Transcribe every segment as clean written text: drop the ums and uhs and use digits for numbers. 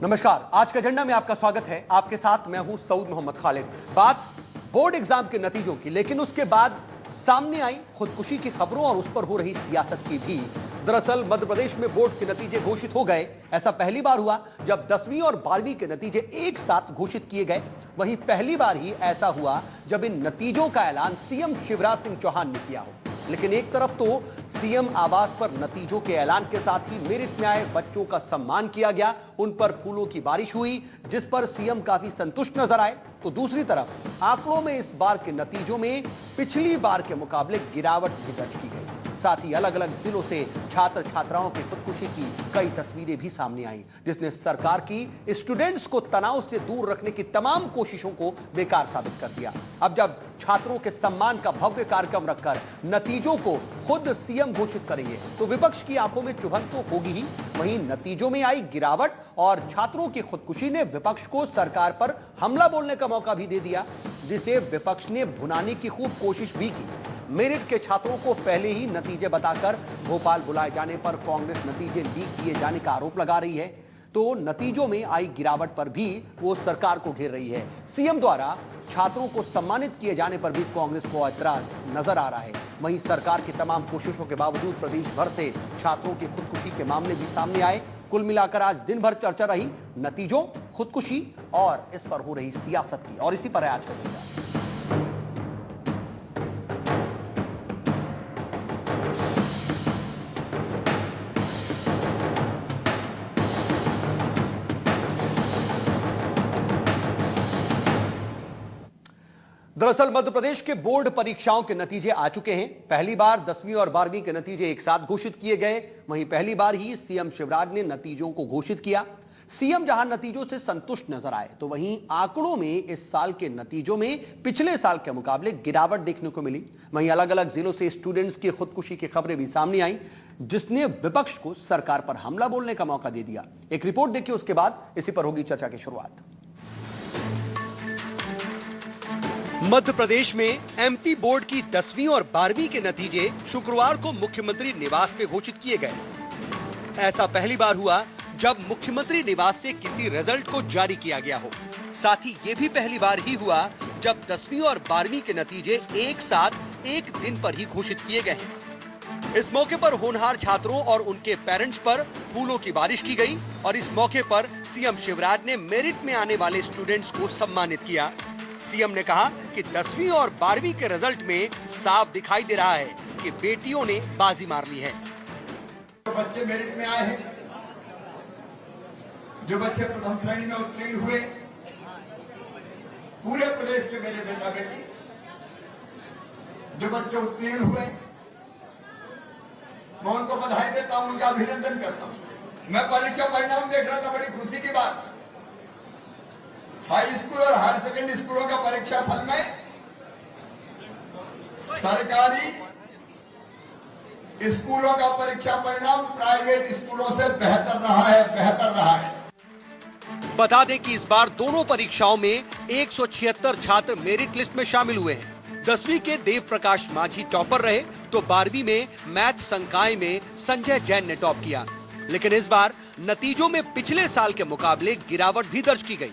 नमस्कार, आज के एजेंडा में आपका स्वागत है। आपके साथ मैं हूं सऊद मोहम्मद खालिद। बात बोर्ड एग्जाम के नतीजों की, लेकिन उसके बाद सामने आई खुदकुशी की खबरों और उस पर हो रही सियासत की भी। दरअसल मध्य प्रदेश में बोर्ड के नतीजे घोषित हो गए। ऐसा पहली बार हुआ जब 10वीं और 12वीं के नतीजे एक साथ घोषित किए गए। वहीं पहली बार ही ऐसा हुआ जब इन नतीजों का ऐलान सीएम शिवराज सिंह चौहान ने किया हो। लेकिन एक तरफ तो सीएम आवास पर नतीजों के ऐलान के साथ ही मेरिट में आए बच्चों का सम्मान किया गया, उन पर फूलों की बारिश हुई, जिस पर सीएम काफी संतुष्ट नजर आए। तो दूसरी तरफ आंकड़ों में इस बार के नतीजों में पिछली बार के मुकाबले गिरावट भी दर्ज की गई। साथ ही अलग अलग जिलों से छात्र छात्राओं की खुदकुशी की कई तस्वीरें भी सामने आई, जिसने सरकार की स्टूडेंट्स को तनाव से दूर रखने की तमाम कोशिशों को बेकार साबित कर दिया। अब जब छात्रों के सम्मान का भव्य कार्यक्रम रखकर नतीजों को खुद सीएम घोषित करेंगे तो विपक्ष की आंखों में चुभन तो होगी ही। वहीं नतीजों में आई गिरावट और छात्रों की खुदकुशी ने विपक्ष को सरकार पर हमला बोलने का मौका भी दे दिया, जिसे विपक्ष ने भुनाने की खूब कोशिश भी की। मेरिट के छात्रों को पहले ही नतीजे बताकर भोपाल बुलाए जाने पर कांग्रेस नतीजे लीक किए जाने का आरोप लगा रही है, तो नतीजों में आई गिरावट पर भी वो सरकार को घेर रही है। सीएम द्वारा छात्रों को सम्मानित किए जाने पर भी कांग्रेस को ऐतराज नजर आ रहा है। वहीं सरकार की तमाम कोशिशों के बावजूद प्रदेश भर से छात्रों की खुदकुशी के मामले भी सामने आए। कुल मिलाकर आज दिन भर चर्चा रही नतीजों, खुदकुशी और इस पर हो रही सियासत की, और इसी पर है आज का एजेंडा। दरअसल मध्य प्रदेश के बोर्ड परीक्षाओं के नतीजे आ चुके हैं। पहली बार 10वीं और 12वीं के नतीजे एक साथ घोषित किए गए। वहीं पहली बार ही सीएम शिवराज ने नतीजों को घोषित किया। सीएम जहां नतीजों से संतुष्ट नजर आए, तो वहीं आंकड़ों में इस साल के नतीजों में पिछले साल के मुकाबले गिरावट देखने को मिली। वहीं अलग अलग जिलों से स्टूडेंट्स की खुदकुशी की खबरें भी सामने आई, जिसने विपक्ष को सरकार पर हमला बोलने का मौका दे दिया। एक रिपोर्ट देखिए, उसके बाद इसी पर होगी चर्चा की शुरुआत। मध्य प्रदेश में एमपी बोर्ड की 10वीं और 12वीं के नतीजे शुक्रवार को मुख्यमंत्री निवास में घोषित किए गए। ऐसा पहली बार हुआ जब मुख्यमंत्री निवास से किसी रिजल्ट को जारी किया गया हो। साथ ही ये भी पहली बार ही हुआ जब 10वीं और 12वीं के नतीजे एक साथ एक दिन पर ही घोषित किए गए हैं। इस मौके पर होनहार छात्रों और उनके पेरेंट्स पर फूलों की बारिश की गई और इस मौके पर सीएम शिवराज ने मेरिट में आने वाले स्टूडेंट्स को सम्मानित किया। सीएम ने कहा कि 10वीं और 12वीं के रिजल्ट में साफ दिखाई दे रहा है कि बेटियों ने बाजी मार ली है। जो बच्चे मेरिट में आए हैं, जो बच्चे प्रथम श्रेणी में उत्तीर्ण हुए, पूरे प्रदेश के मेरे बेटा बेटी जो बच्चे उत्तीर्ण हुए, मैं उनको बधाई देता हूं, उनका अभिनंदन करता हूं। मैं परीक्षा परिणाम देख रहा था, बड़ी खुशी की बात। हाई स्कूल और हायर सेकेंडरी स्कूलों का परीक्षा फल में सरकारी स्कूलों का परीक्षा परिणाम प्राइवेट स्कूलों से बेहतर रहा है। बता दें कि इस बार दोनों परीक्षाओं में 176 छात्र मेरिट लिस्ट में शामिल हुए हैं। 10वीं के देव प्रकाश माझी टॉपर रहे, तो 12वीं में मैथ संकाय में संजय जैन ने टॉप किया। लेकिन इस बार नतीजों में पिछले साल के मुकाबले गिरावट भी दर्ज की गई।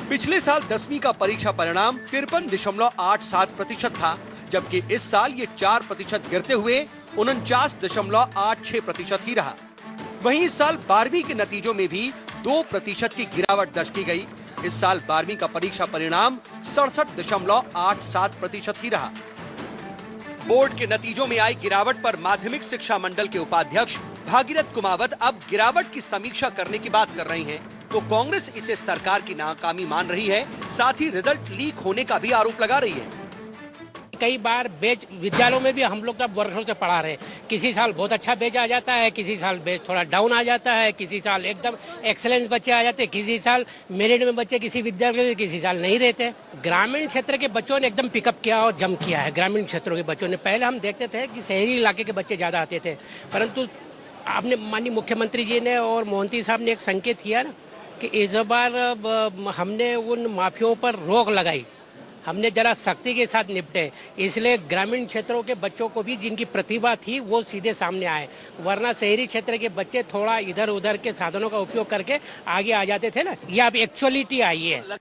पिछले साल 10वीं का परीक्षा परिणाम 53.87% था, जबकि इस साल ये 4% गिरते हुए 49.86% ही रहा। वहीं इस साल 12वीं के नतीजों में भी 2% की गिरावट दर्ज की गई। इस साल 12वीं का परीक्षा परिणाम 67.87% ही रहा। बोर्ड के नतीजों में आई गिरावट पर माध्यमिक शिक्षा मंडल के उपाध्यक्ष भागीरथ कुमावत अब गिरावट की समीक्षा करने की बात कर रही हैं, तो कांग्रेस इसे सरकार की नाकामी मान रही है। साथ ही रिजल्ट लीक होने का भी आरोप लगा रही है। कई बार बेच विद्यालयों में भी हम लोग का वर्षों से पढ़ा रहे, किसी साल बहुत अच्छा बेच आ जाता है, किसी साल बेच थोड़ा डाउन आ जाता है, किसी साल एकदम एक्सेलेंस बच्चे आ जाते हैं, किसी साल मेरिट में बच्चे किसी विद्यालय में किसी साल नहीं रहते। ग्रामीण क्षेत्र के बच्चों ने एकदम पिकअप किया और जम किया है। ग्रामीण क्षेत्रों के बच्चों ने, पहले हम देखते थे कि शहरी इलाके के बच्चे ज्यादा आते थे, परंतु आपने माननीय मुख्यमंत्री जी ने और मोहंती साहब ने एक संकेत किया ना कि इस बार हमने उन माफियाओं पर रोक लगाई हमने जरा सख्ती के साथ निपटे, इसलिए ग्रामीण क्षेत्रों के बच्चों को भी जिनकी प्रतिभा थी वो सीधे सामने आए, वरना शहरी क्षेत्र के बच्चे थोड़ा इधर उधर के साधनों का उपयोग करके आगे आ जाते थे ना। ये अब एक्चुअलिटी आई है।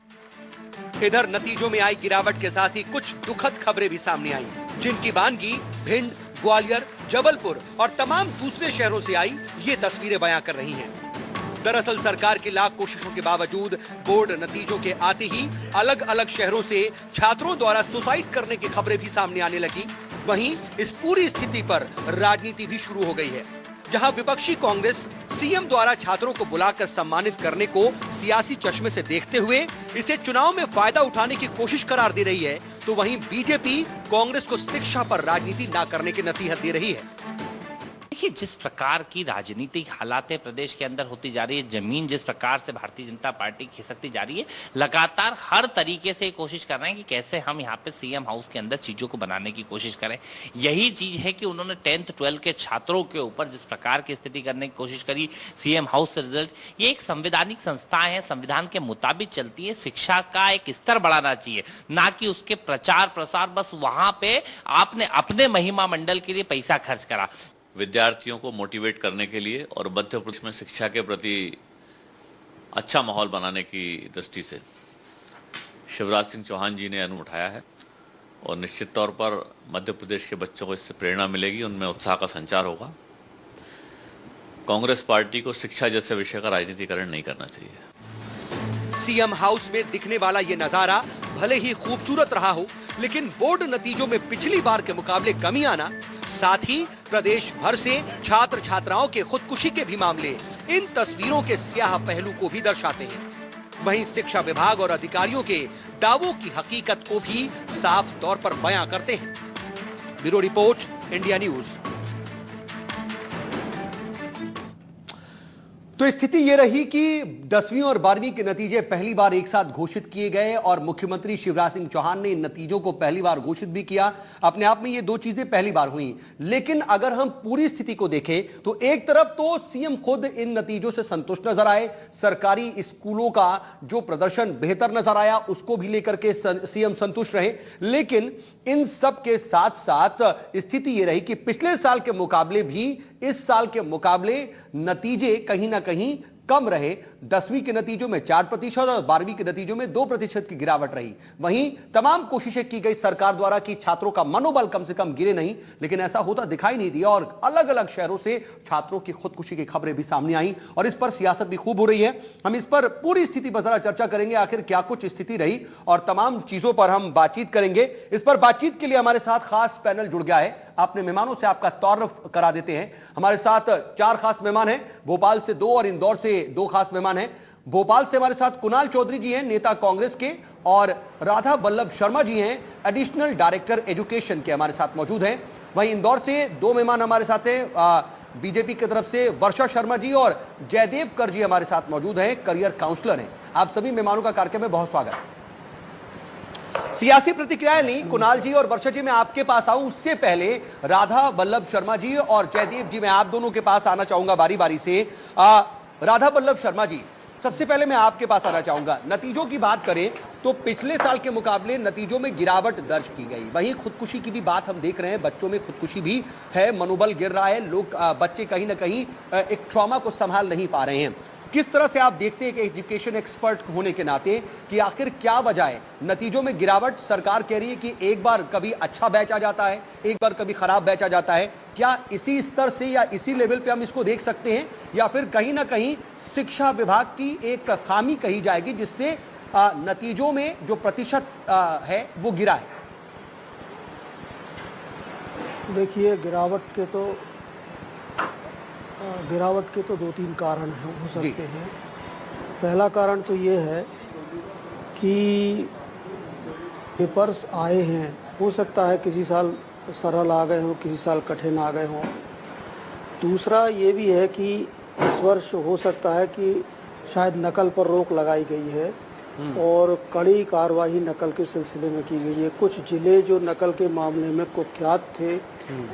इधर नतीजों में आई गिरावट के साथ ही कुछ दुखद खबरें भी सामने आई, जिनकी वानगी भिंड, ग्वालियर, जबलपुर और तमाम दूसरे शहरों से आई ये तस्वीरें बयां कर रही हैं। दरअसल सरकार की लाख कोशिशों के बावजूद बोर्ड नतीजों के आते ही अलग अलग शहरों से छात्रों द्वारा सुसाइड करने की खबरें भी सामने आने लगी। वहीं इस पूरी स्थिति पर राजनीति भी शुरू हो गई है, जहां विपक्षी कांग्रेस सीएम द्वारा छात्रों को बुलाकर सम्मानित करने को सियासी चश्मे से देखते हुए इसे चुनाव में फायदा उठाने की कोशिश करार दे रही है, तो वहीं बीजेपी कांग्रेस को शिक्षा पर राजनीति न करने की नसीहत दे रही है। देखिए, जिस प्रकार की राजनीतिक हालातें प्रदेश के अंदर होती जा रही है, जमीन जिस प्रकार से भारतीय जनता पार्टी खिसकती जा रही है, लगातार हर तरीके से कोशिश कर रहे हैं कि कैसे हम यहाँ पे सीएम हाउस के अंदर चीजों को बनाने की कोशिश करें। यही चीज है कि उन्होंने 10th 12th के छात्रों के ऊपर जिस प्रकार की स्थिति करने की कोशिश करी, सीएम हाउस से रिजल्ट, ये एक संवैधानिक संस्था है, संविधान के मुताबिक चलती है। शिक्षा का एक स्तर बढ़ाना चाहिए, ना कि उसके प्रचार प्रसार बस वहां पे आपने अपने महिमा मंडल के लिए पैसा खर्च करा। विद्यार्थियों को मोटिवेट करने के लिए और मध्य प्रदेश में शिक्षा के प्रति अच्छा माहौल बनाने की दृष्टि से शिवराज सिंह चौहान जी ने कदम उठाया है और निश्चित तौर पर मध्य प्रदेश के बच्चों को इससे प्रेरणा मिलेगी, उनमें उत्साह का संचार होगा। कांग्रेस पार्टी को शिक्षा जैसे विषय का राजनीतिकरण नहीं करना चाहिए। सीएम हाउस में दिखने वाला ये नजारा भले ही खूबसूरत रहा हो, लेकिन बोर्ड नतीजों में पिछली बार के मुकाबले कमी आना, साथ ही प्रदेश भर से छात्र छात्राओं के खुदकुशी के भी मामले इन तस्वीरों के स्याह पहलू को भी दर्शाते हैं। वहीं शिक्षा विभाग और अधिकारियों के दावों की हकीकत को भी साफ तौर पर बयां करते हैं। Bureau report, India news. तो स्थिति यह रही कि 10वीं और 12वीं के नतीजे पहली बार एक साथ घोषित किए गए और मुख्यमंत्री शिवराज सिंह चौहान ने इन नतीजों को पहली बार घोषित भी किया। अपने आप में ये दो चीजें पहली बार हुई, लेकिन अगर हम पूरी स्थिति को देखें तो एक तरफ तो सीएम खुद इन नतीजों से संतुष्ट नजर आए, सरकारी स्कूलों का जो प्रदर्शन बेहतर नजर आया उसको भी लेकर के सीएम संतुष्ट रहे, लेकिन इन सब के साथ साथ स्थिति यह रही कि पिछले साल के मुकाबले भी इस साल के मुकाबले नतीजे कहीं ना कहीं कम रहे। 10वीं के नतीजों में 4% और 12वीं के नतीजों में 2% की गिरावट रही। वहीं तमाम कोशिशें की गई सरकार द्वारा कि छात्रों का मनोबल कम से कम गिरे नहीं, लेकिन ऐसा होता दिखाई नहीं दिया और अलग अलग शहरों से छात्रों की खुदकुशी की खबरें भी सामने आई और इस पर सियासत भी खूब हो रही है। हम इस पर पूरी स्थिति पर जरा चर्चा करेंगे, आखिर क्या कुछ स्थिति रही और तमाम चीजों पर हम बातचीत करेंगे। इस पर बातचीत के लिए हमारे साथ खास पैनल जुड़ गया है। अपने मेहमानों से आपका तारुफ करा देते हैं। हमारे साथ 4 खास मेहमान हैं, भोपाल से 2 और इंदौर से 2 खास मेहमान हैं। भोपाल से हमारे साथ कुणाल चौधरी जी हैं, नेता कांग्रेस के, और राधा वल्लभ शर्मा जी हैं, एडिशनल डायरेक्टर एजुकेशन के, हमारे साथ मौजूद हैं। वहीं इंदौर से 2 मेहमान हमारे साथ हैं, बीजेपी की तरफ से वर्षा शर्मा जी और जयदेव कर जी हमारे साथ मौजूद हैं, करियर काउंसलर हैं। आप सभी मेहमानों का कार्यक्रम में बहुत स्वागत है। सियासी प्रतिक्रियाएं ली, कुणाल जी और वर्षा जी मैं आपके पास आऊं उससे पहले राधा वल्लभ शर्मा जी और जयदेव जी मैं आप दोनों के पास आना चाहूंगा बारी बारी से। राधा वल्लभ शर्मा जी, सबसे पहले मैं आपके पास आना चाहूंगा। नतीजों की बात करें तो पिछले साल के मुकाबले नतीजों में गिरावट दर्ज की गई, वहीं खुदकुशी की भी बात हम देख रहे हैं, बच्चों में खुदकुशी भी है, मनोबल गिर रहा है, लोग बच्चे कहीं ना कहीं एक ट्रॉमा को संभाल नहीं पा रहे हैं। किस तरह से आप देखते हैं कि एजुकेशन एक्सपर्ट होने के नाते कि आखिर क्या वजह है नतीजों में गिरावट? सरकार कह रही है कि एक बार कभी अच्छा बैच आ जाता है, एक बार कभी खराब बैच आ जाता है। क्या इसी स्तर से या इसी लेवल पे हम इसको देख सकते हैं, या फिर कहीं ना कहीं शिक्षा विभाग की एक खामी कही जाएगी जिससे नतीजों में जो प्रतिशत है वो गिरा है? देखिए, गिरावट के तो 2-3 कारण हो सकते हैं। पहला कारण तो ये है कि पेपर्स आए हैं, हो सकता है किसी साल सरल आ गए हों, किसी साल कठिन आ गए हों। दूसरा ये भी है कि इस वर्ष हो सकता है कि शायद नकल पर रोक लगाई गई है और कड़ी कार्रवाई नकल के सिलसिले में की गई है। कुछ जिले जो नकल के मामले में कुख्यात थे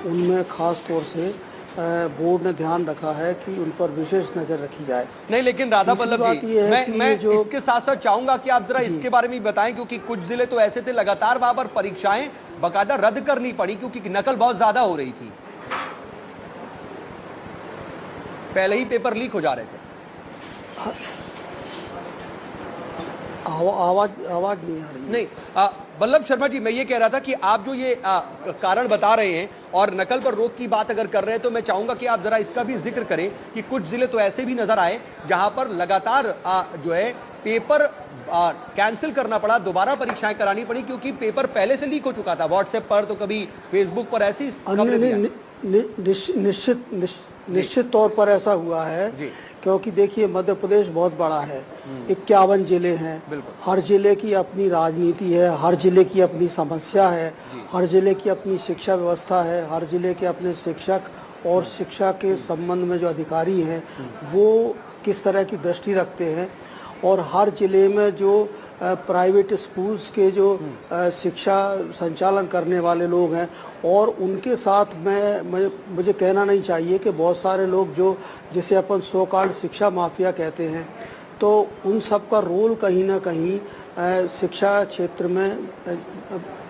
उनमें खास तौर से बोर्ड ने ध्यान रखा है कि उन पर विशेष नजर रखी जाए। नहीं, लेकिन राधा बल्लभ बात जी, ये है कि मैं जो इसके साथ साथ चाहूंगा कि आप जरा इसके बारे में बताएं, क्योंकि कुछ जिले तो ऐसे थे लगातार वहां पर परीक्षाएं बाकायदा रद्द करनी पड़ी क्योंकि नकल बहुत ज्यादा हो रही थी, पहले ही पेपर लीक हो जा रहे थे। आवाज नहीं आ रही। नहीं, बल्लभ शर्मा जी, मैं ये कह रहा था कि आप जो ये कारण बता रहे हैं और नकल पर रोक की बात अगर कर रहे हैं तो मैं चाहूंगा कि आप जरा इसका भी जिक्र करें कि कुछ जिले तो ऐसे भी नजर आए जहां पर लगातार जो है पेपर कैंसिल करना पड़ा, दोबारा परीक्षाएं करानी पड़ी क्योंकि पेपर पहले से लीक हो चुका था। व्हाट्सएप पर तो कभी फेसबुक पर ऐसी निश्चित तौर पर ऐसा हुआ है, क्योंकि देखिए मध्य प्रदेश बहुत बड़ा है, 51 जिले हैं, हर जिले की अपनी राजनीति है, हर जिले की अपनी समस्या है, हर जिले की अपनी शिक्षा व्यवस्था है, हर जिले के अपने शिक्षक और शिक्षा के संबंध में जो अधिकारी हैं वो किस तरह की दृष्टि रखते हैं, और हर जिले में जो प्राइवेट स्कूल्स के जो शिक्षा संचालन करने वाले लोग हैं और उनके साथ मुझे कहना नहीं चाहिए कि बहुत सारे लोग जो जिसे अपन सो कॉल्ड शिक्षा माफिया कहते हैं, तो उन सब का रोल कहीं ना कहीं शिक्षा क्षेत्र में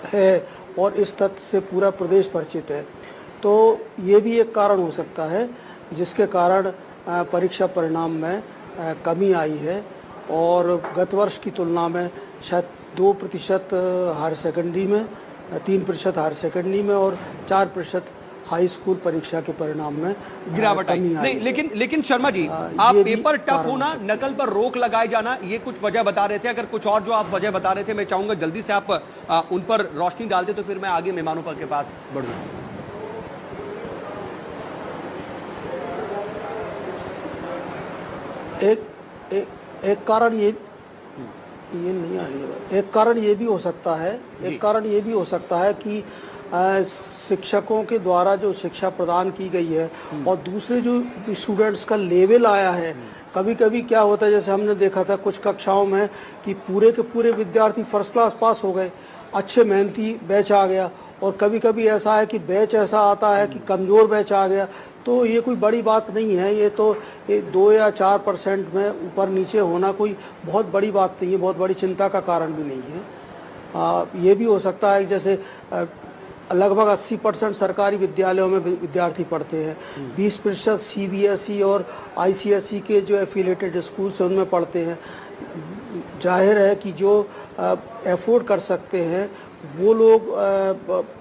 है और इस तथ्य से पूरा प्रदेश परिचित है। तो ये भी एक कारण हो सकता है जिसके कारण परीक्षा परिणाम में कमी आई है, और गत वर्ष की तुलना में शायद 2% हायर सेकेंडरी में, 3% हायर सेकेंडरी में और 4% हाई स्कूल परीक्षा के परिणाम में गिरावट आई। नहीं, लेकिन शर्मा जी, आप पेपर टफ होना, नकल पर रोक लगाए जाना, ये कुछ वजह बता रहे थे। अगर कुछ और जो आप वजह बता रहे थे मैं चाहूंगा जल्दी से आप उन पर रोशनी डालते तो फिर मैं आगे मेहमानों पर के पास बढ़ूँ। एक कारण ये नहीं आ रही है। एक कारण ये भी हो सकता है, कि शिक्षकों के द्वारा जो शिक्षा प्रदान की गई है और दूसरे जो स्टूडेंट्स का लेवल आया है, कभी कभी क्या होता है जैसे हमने देखा था कुछ कक्षाओं में कि पूरे के पूरे विद्यार्थी फर्स्ट क्लास पास हो गए, अच्छे मेहनती बैच आ गया, और कभी कभी ऐसा है कि बैच ऐसा आता है कि कमज़ोर बैच आ गया। तो ये कोई बड़ी बात नहीं है, ये तो 2 या 4% में ऊपर नीचे होना कोई बहुत बड़ी बात नहीं है, बहुत बड़ी चिंता का कारण भी नहीं है। ये भी हो सकता है जैसे लगभग 80% सरकारी विद्यालयों में विद्यार्थी पढ़ते हैं, 20% CBSE और ICSE के जो एफिलेटेड स्कूल्स हैं उनमें पढ़ते हैं। जाहिर है कि जो एफोर्ड कर सकते हैं वो लोग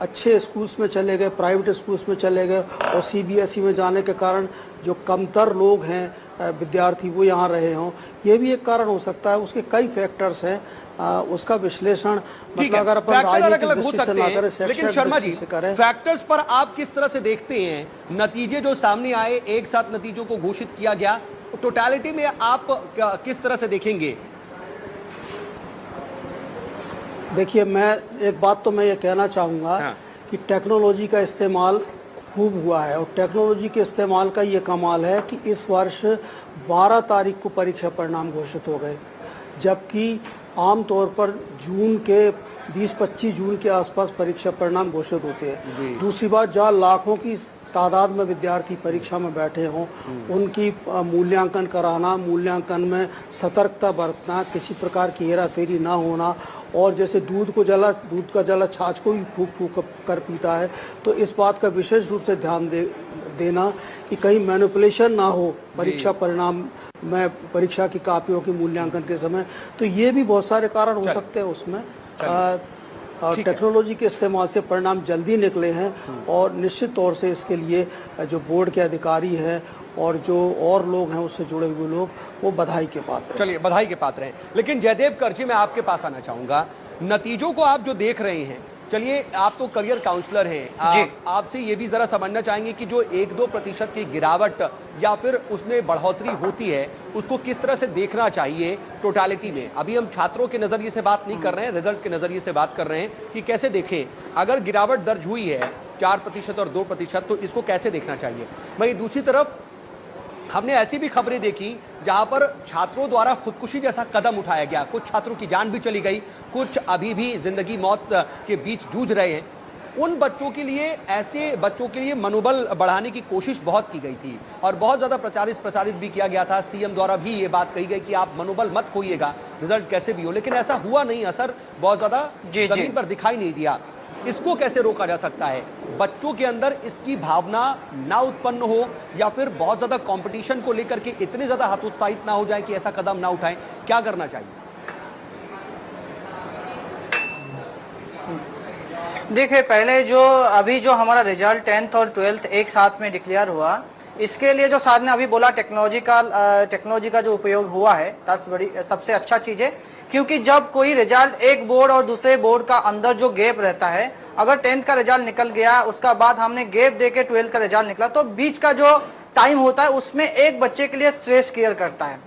अच्छे स्कूल्स में चले गए, प्राइवेट स्कूल्स में चले गए, और CBSE में जाने के कारण जो कमतर लोग हैं विद्यार्थी वो यहाँ रहे हों, ये भी एक कारण हो सकता है। उसके कई फैक्टर्स हैं, उसका विश्लेषण मतलब अगर अपन राजनीतिक दृष्टि से ना करें, लेकिन शर्मा जी, फैक्टर्स पर आप किस तरह से देखते हैं? नतीजे जो सामने आए, एक साथ नतीजों को घोषित किया गया, टोटलिटी में आप किस तरह से देखेंगे? देखिए, मैं एक बात तो मैं ये कहना चाहूँगा कि टेक्नोलॉजी का इस्तेमाल खूब हुआ है, और टेक्नोलॉजी के इस्तेमाल का ये कमाल है कि इस वर्ष 12 तारीख को परीक्षा परिणाम घोषित हो गए, जबकि आमतौर पर जून के 20-25 जून के आसपास परीक्षा परिणाम घोषित होते हैं। दूसरी बात, जहाँ लाखों की तादाद में विद्यार्थी परीक्षा में बैठे हों, उनकी मूल्यांकन कराना, मूल्यांकन में सतर्कता बरतना, किसी प्रकार की हेराफेरी ना होना, और जैसे दूध का जला छाछ को भी फूक फूक कर पीता है, तो इस बात का विशेष रूप से ध्यान देना कि कहीं मैनिपुलेशन ना हो परीक्षा परिणाम में, परीक्षा की कापियों के मूल्यांकन के समय। तो ये भी बहुत सारे कारण हो सकते हैं उसमें। और टेक्नोलॉजी के इस्तेमाल से परिणाम जल्दी निकले हैं, और निश्चित तौर से इसके लिए जो बोर्ड के अधिकारी हैं और जो और लोग हैं उससे जुड़े हुए लोग, वो बधाई के पात्र हैं। चलिए, बधाई के पात्र हैं। लेकिन जयदेव करजी, मैं आपके पास आना चाहूंगा। नतीजों को आप जो देख रहे हैं, चलिए आप तो करियर काउंसलर हैं, आपसे ये भी जरा समझना चाहेंगे कि जो 1-2% की गिरावट या फिर उसमें बढ़ोतरी होती है, उसको किस तरह से देखना चाहिए टोटालिटी में? अभी हम छात्रों के नजरिए से बात नहीं कर रहे हैं, रिजल्ट के नजरिए से बात कर रहे हैं कि कैसे देखें। अगर गिरावट दर्ज हुई है 4% और 2%, तो इसको कैसे देखना चाहिए? वहीं दूसरी तरफ हमने ऐसी भी खबरें देखी जहां पर छात्रों द्वारा खुदकुशी जैसा कदम उठाया गया, कुछ छात्रों की जान भी चली गई, कुछ अभी भी जिंदगी मौत के बीच जूझ रहे हैं। उन बच्चों के लिए, ऐसे बच्चों के लिए मनोबल बढ़ाने की कोशिश बहुत की गई थी और बहुत ज्यादा प्रचारित भी किया गया था। सीएम द्वारा भी ये बात कही गई कि आप मनोबल मत खोइएगा, रिजल्ट कैसे भी हो, लेकिन ऐसा हुआ नहीं, असर बहुत ज्यादा जमीन पर दिखाई नहीं दिया। इसको कैसे रोका जा सकता है? बच्चों के अंदर इसकी भावना ना उत्पन्न हो या फिर बहुत ज्यादा कंपटीशन को लेकर के इतने ज्यादा हतोत्साहित ना हो जाए कि ऐसा कदम ना उठाएं, क्या करना चाहिए? देखिए, पहले अभी जो हमारा रिजल्ट 10th और 12th एक साथ में डिक्लेयर हुआ, इसके लिए जो सर ने अभी बोला टेक्नोलॉजी का जो उपयोग हुआ है, सबसे अच्छा चीज है। क्योंकि जब कोई रिजल्ट एक बोर्ड और दूसरे बोर्ड का अंदर जो गैप रहता है, अगर 10th का रिजल्ट निकल गया, उसका बाद हमने गैप देके 12th का रिजल्ट निकला, तो बीच का जो टाइम होता है उसमें एक बच्चे के लिए स्ट्रेस क्लियर करता है।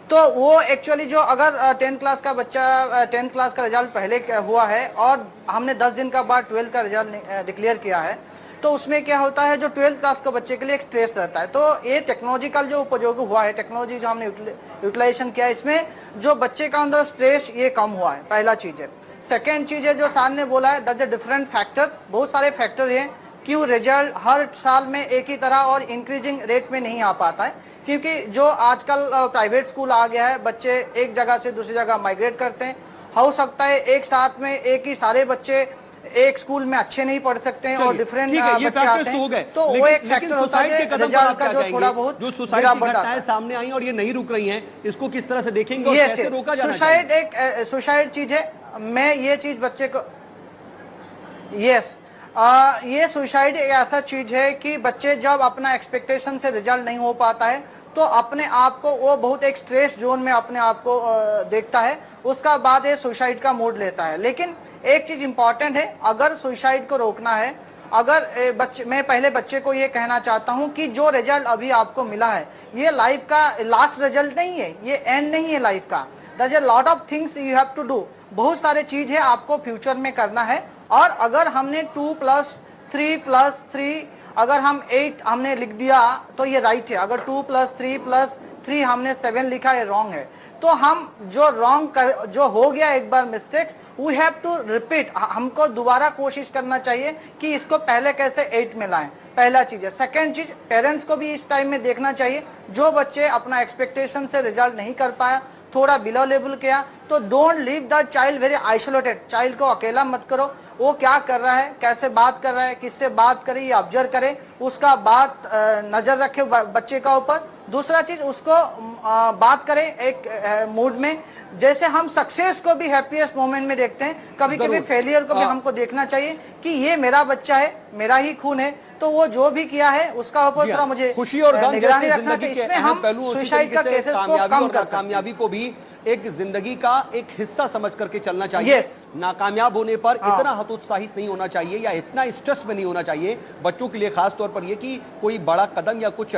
तो वो एक्चुअली जो अगर 10th क्लास का बच्चा 10th क्लास का रिजल्ट पहले हुआ है और हमने 10 दिन का बाद 12th का रिजल्ट डिक्लेयर किया है, तो उसमें क्या होता है, जो 12th क्लास का बच्चे के लिए एक स्ट्रेस रहता है। तो ये टेक्नोलॉजिकल जो उपयोग हुआ है, टेक्नोलॉजी जो हमने यूटिलाइजेशन किया है, इसमें जो बच्चे का अंदर स्ट्रेस ये कम हुआ है, पहला चीज है। सेकेंड चीज है जो सर ने बोला है, दैट्स अ डिफरेंट फैक्टर्स, बहुत सारे फैक्टर हैं क्यों रिजल्ट हर साल में एक ही तरह और इंक्रीजिंग रेट में नहीं आ पाता है। क्योंकि जो आजकल प्राइवेट स्कूल आ गया है, बच्चे एक जगह से दूसरी जगह माइग्रेट करते हैं। हो सकता है एक साथ में एक ही सारे बच्चे एक स्कूल में अच्छे नहीं पढ़ सकते हैं और डिफरेंट बच्चे आते हैं, तो वो एक फैक्टर होता है रिजल्ट का जो थोड़ा बहुत जो सुसाइड की घटनाएं सामने आई और ये नहीं रुक रही हैं, इसको किस तरह से देखेंगे और कैसे रोका जाना चाहिए? सुसाइड एक सुसाइड चीज है। मैं ये चीज बच्चे को ये सुसाइड एक ऐसा चीज है कि बच्चे जब अपना एक्सपेक्टेशन से रिजल्ट नहीं हो पाता है तो अपने आप को वो बहुत एक स्ट्रेस जोन में अपने आप को देखता है, उसका बाद ये सुसाइड का मोड लेता है। लेकिन एक चीज इंपॉर्टेंट है, अगर सुसाइड को रोकना है, अगर मैं पहले बच्चे को ये कहना चाहता हूं कि जो रिजल्ट अभी आपको मिला है ये लाइफ का लास्ट रिजल्ट नहीं है, ये एंड नहीं है लाइफ का। There is a lot of things you have to do, बहुत सारे चीज है आपको फ्यूचर में करना है। और अगर हमने 2+3+3 अगर हम 8 हमने लिख दिया तो ये राइट है, अगर 2+3+3 हमने 7 लिखा है रॉन्ग है। तो हम जो हो गया एक बार mistakes, we have to repeat, हमको दोबारा कोशिश करना चाहिए कि इसको पहले कैसे 8 में लाएं, पहला चीज है। सेकंड चीज, पेरेंट्स को भी इस टाइम में देखना चाहिए, जो बच्चे अपना एक्सपेक्टेशन से रिजल्ट नहीं कर पाया, थोड़ा बिलो लेवल किया, तो don't leave the child very isolated, child को अकेला मत करो, वो क्या कर रहा है, कैसे बात कर रहा है, किससे बात करे, ये ऑब्जर्व करे, उसका बात नजर रखे बच्चे का ऊपर। दूसरा चीज, उसको बात करें एक मूड में, जैसे हम सक्सेस को भी हैप्पीएस्ट मोमेंट में देखते हैं, कभी कभी फेलियर को भी हमको देखना चाहिए कि ये मेरा बच्चा है, मेरा ही खून है, तो वो जो भी किया है उसका ऊपर थोड़ा मुझे खुशी और गम निगरानी रखना चाहिए। इसमें हम सुसाइड का केसेस को कम कर सकते हैं। कामयाबी को भी एक जिंदगी का एक हिस्सा समझ करके चलना चाहिए। नाकामयाब होने पर इतना हतोत्साहित नहीं होना चाहिए या इतना स्ट्रेस में नहीं होना चाहिए बच्चों के लिए, खास तौर पर यह कि कोई बड़ा कदम या कुछ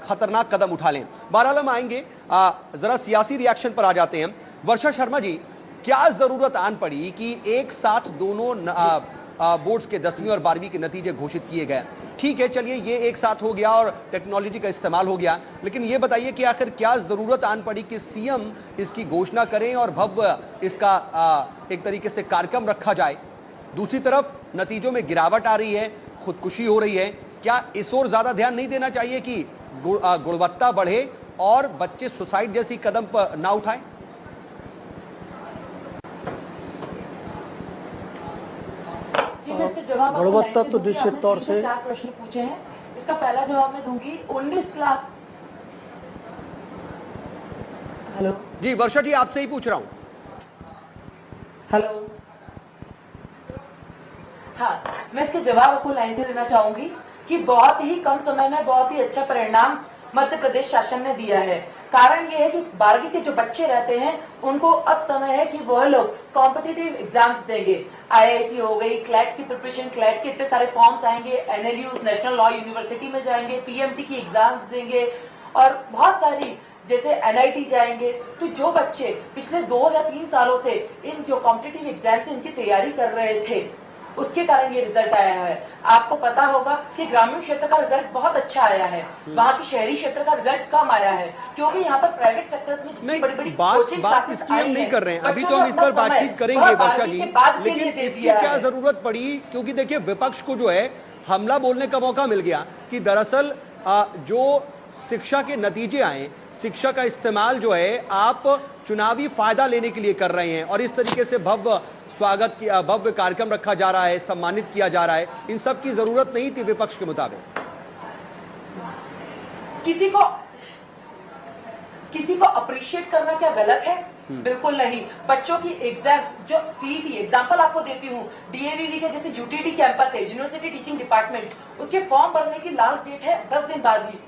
खतरनाक कदम उठा लें। बहरहाल हम आएंगे, जरा सियासी रिएक्शन पर आ जाते हैं। वर्षा शर्मा जी, क्या जरूरत आन पड़ी कि एक साथ दोनों बोर्ड्स के 10वीं और 12वीं के नतीजे घोषित किए गए? ठीक है, चलिए ये एक साथ हो गया और टेक्नोलॉजी का इस्तेमाल हो गया, लेकिन ये बताइए कि आखिर क्या जरूरत आन पड़ी कि सीएम इसकी घोषणा करें और भव्य इसका एक तरीके से कार्यक्रम रखा जाए? दूसरी तरफ नतीजों में गिरावट आ रही है, खुदकुशी हो रही है, क्या इस ओर ज्यादा ध्यान नहीं देना चाहिए कि गुणवत्ता बढ़े और बच्चे सुसाइड जैसी कदम पर ना उठाएं? गुणवत्ता तो निश्चित तौर से, 4 प्रश्न पूछे हैं, इसका पहला जवाब मैं दूंगी 19 क्लास। हेलो जी वर्षा जी, आपसे ही पूछ रहा हूं। हेलो, हाँ, मैं इसके जवाब आपको लाइन से देना चाहूंगी कि बहुत ही कम समय में बहुत ही अच्छा परिणाम मध्य प्रदेश शासन ने दिया है। कारण ये है कि 12वीं के जो बच्चे रहते हैं उनको अब समय है कि वह लोग कॉम्पिटिटिव एग्जाम्स देंगे। IIT हो गई, क्लैट की प्रिपरेशन, क्लैट के इतने सारे फॉर्म्स आएंगे, NLU नेशनल लॉ यूनिवर्सिटी में जाएंगे, PMT की एग्जाम्स देंगे और बहुत सारी जैसे NIT जाएंगे। तो जो बच्चे पिछले 2 या 3 सालों से इन जो कॉम्पिटिटिव एग्जाम से इनकी तैयारी कर रहे थे, उसके कारण ये रिजल्ट आया है। आपको पता होगा कि ग्रामीण क्षेत्र का रिजल्ट बहुत अच्छा आया है, वहाँ की शहरी क्षेत्र का रिजल्ट कम आया है, क्योंकि यहाँ पर प्राइवेट सेक्टर्स में जितनी बड़ी-बड़ी कोचिंग क्लासेस इसकी हम नहीं कर रहे हैं, अभी तो हम इस पर बातचीत करेंगे वर्षा जी, लेकिन इसकी क्या जरूरत पड़ी, क्योंकि देखिए विपक्ष को जो है हमला बोलने का मौका मिल गया कि दरअसल जो शिक्षा के नतीजे आए, शिक्षा का इस्तेमाल जो है आप चुनावी फायदा लेने के लिए कर रहे हैं और इस तरीके से भव्य स्वागत किया, भव्य कार्यक्रम रखा जा रहा है, सम्मानित किया जा रहा है, इन सब की जरूरत नहीं थी विपक्ष के मुताबिक। किसी को अप्रिशिएट करना क्या गलत है? बिल्कुल नहीं। बच्चों की एग्जाम जो सीईटी एग्जांपल आपको देती हूँ, डीएवीवी के जैसे यूटीडी कैंपस है, यूनिवर्सिटी टीचिंग डिपार्टमेंट, उसके फॉर्म भरने की लास्ट डेट है 10 दिन बाद ही।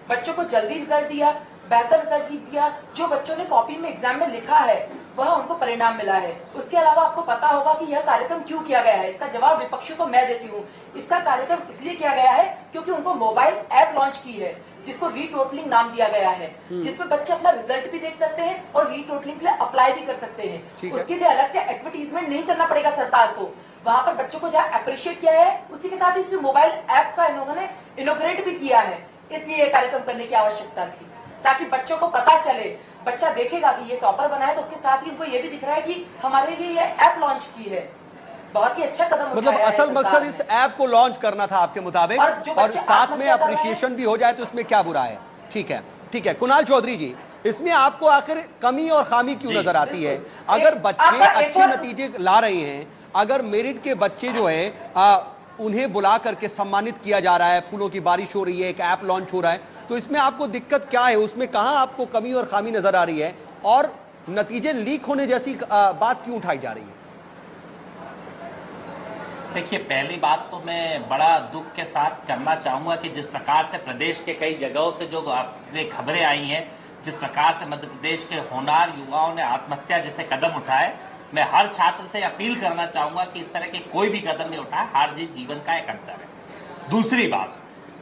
बच्चों को जल्दी रिजल्ट दिया, बेहतर रिजल्ट दिया, जो बच्चों ने कॉपी में एग्जाम में लिखा है वह उनको परिणाम मिला है। उसके अलावा आपको पता होगा कि यह कार्यक्रम क्यों किया गया है, इसका जवाब विपक्षियों को मैं देती हूँ। इसका कार्यक्रम इसलिए किया गया है क्योंकि उनको मोबाइल ऐप लॉन्च की है जिसको रीटोटलिंग नाम दिया गया है, जिसमें बच्चे अपना रिजल्ट भी देख सकते हैं और रीटोटलिंग के लिए अप्लाई भी कर सकते हैं। उसके लिए अलग से एडवर्टीजमेंट नहीं करना पड़ेगा सरकार को। वहां पर बच्चों को जहाँ अप्रिशिएट किया है, उसी के साथ ही इसमें मोबाइल ऐप का इन्होंने इनोग्रेट भी किया है। इसलिए यह कार्यक्रम करने की आवश्यकता थी, ताकि बच्चों को पता चले। बच्चा देखेगा कि ये टॉपर बना है तो उसके साथ ही उनको ये भी दिख रहा है कि हमारे लिए ये ऐप लॉन्च की है। बहुत ही अच्छा कदम मतलब असल मकसद इस ऐप को लॉन्च करना था आपके मुताबिक, और साथ में अप्रिशिएशन भी हो जाए तो इसमें क्या बुरा है। ठीक है, ठीक है। कुणाल चौधरी जी, इसमें आपको आखिर कमी और खामी क्यों नजर आती है? अगर बच्चे अच्छे नतीजे ला रहे हैं, अगर मेरिट के बच्चे जो है उन्हें बुला करके सम्मानित किया जा रहा है, फूलों की बारिश हो रही है, एक ऐप लॉन्च हो रहा है, तो इसमें आपको दिक्कत क्या है? उसमें कहां आपको कमी और खामी नजर आ रही है और नतीजे लीक होने जैसी बात क्यों उठाई जा रही है? देखिए, पहली बात तो मैं बड़ा दुख के साथ करना चाहूंगा कि जिस प्रकार से प्रदेश के कई जगहों से जो आपने खबरें आई हैं, जिस प्रकार से मध्य प्रदेश के होनहार युवाओं ने आत्महत्या जैसे कदम उठाए, मैं हर छात्र से अपील करना चाहूंगा कि इस तरह के कोई भी कदम नहीं उठाए। हार जीत जीवन का एक अंतर है। दूसरी बात,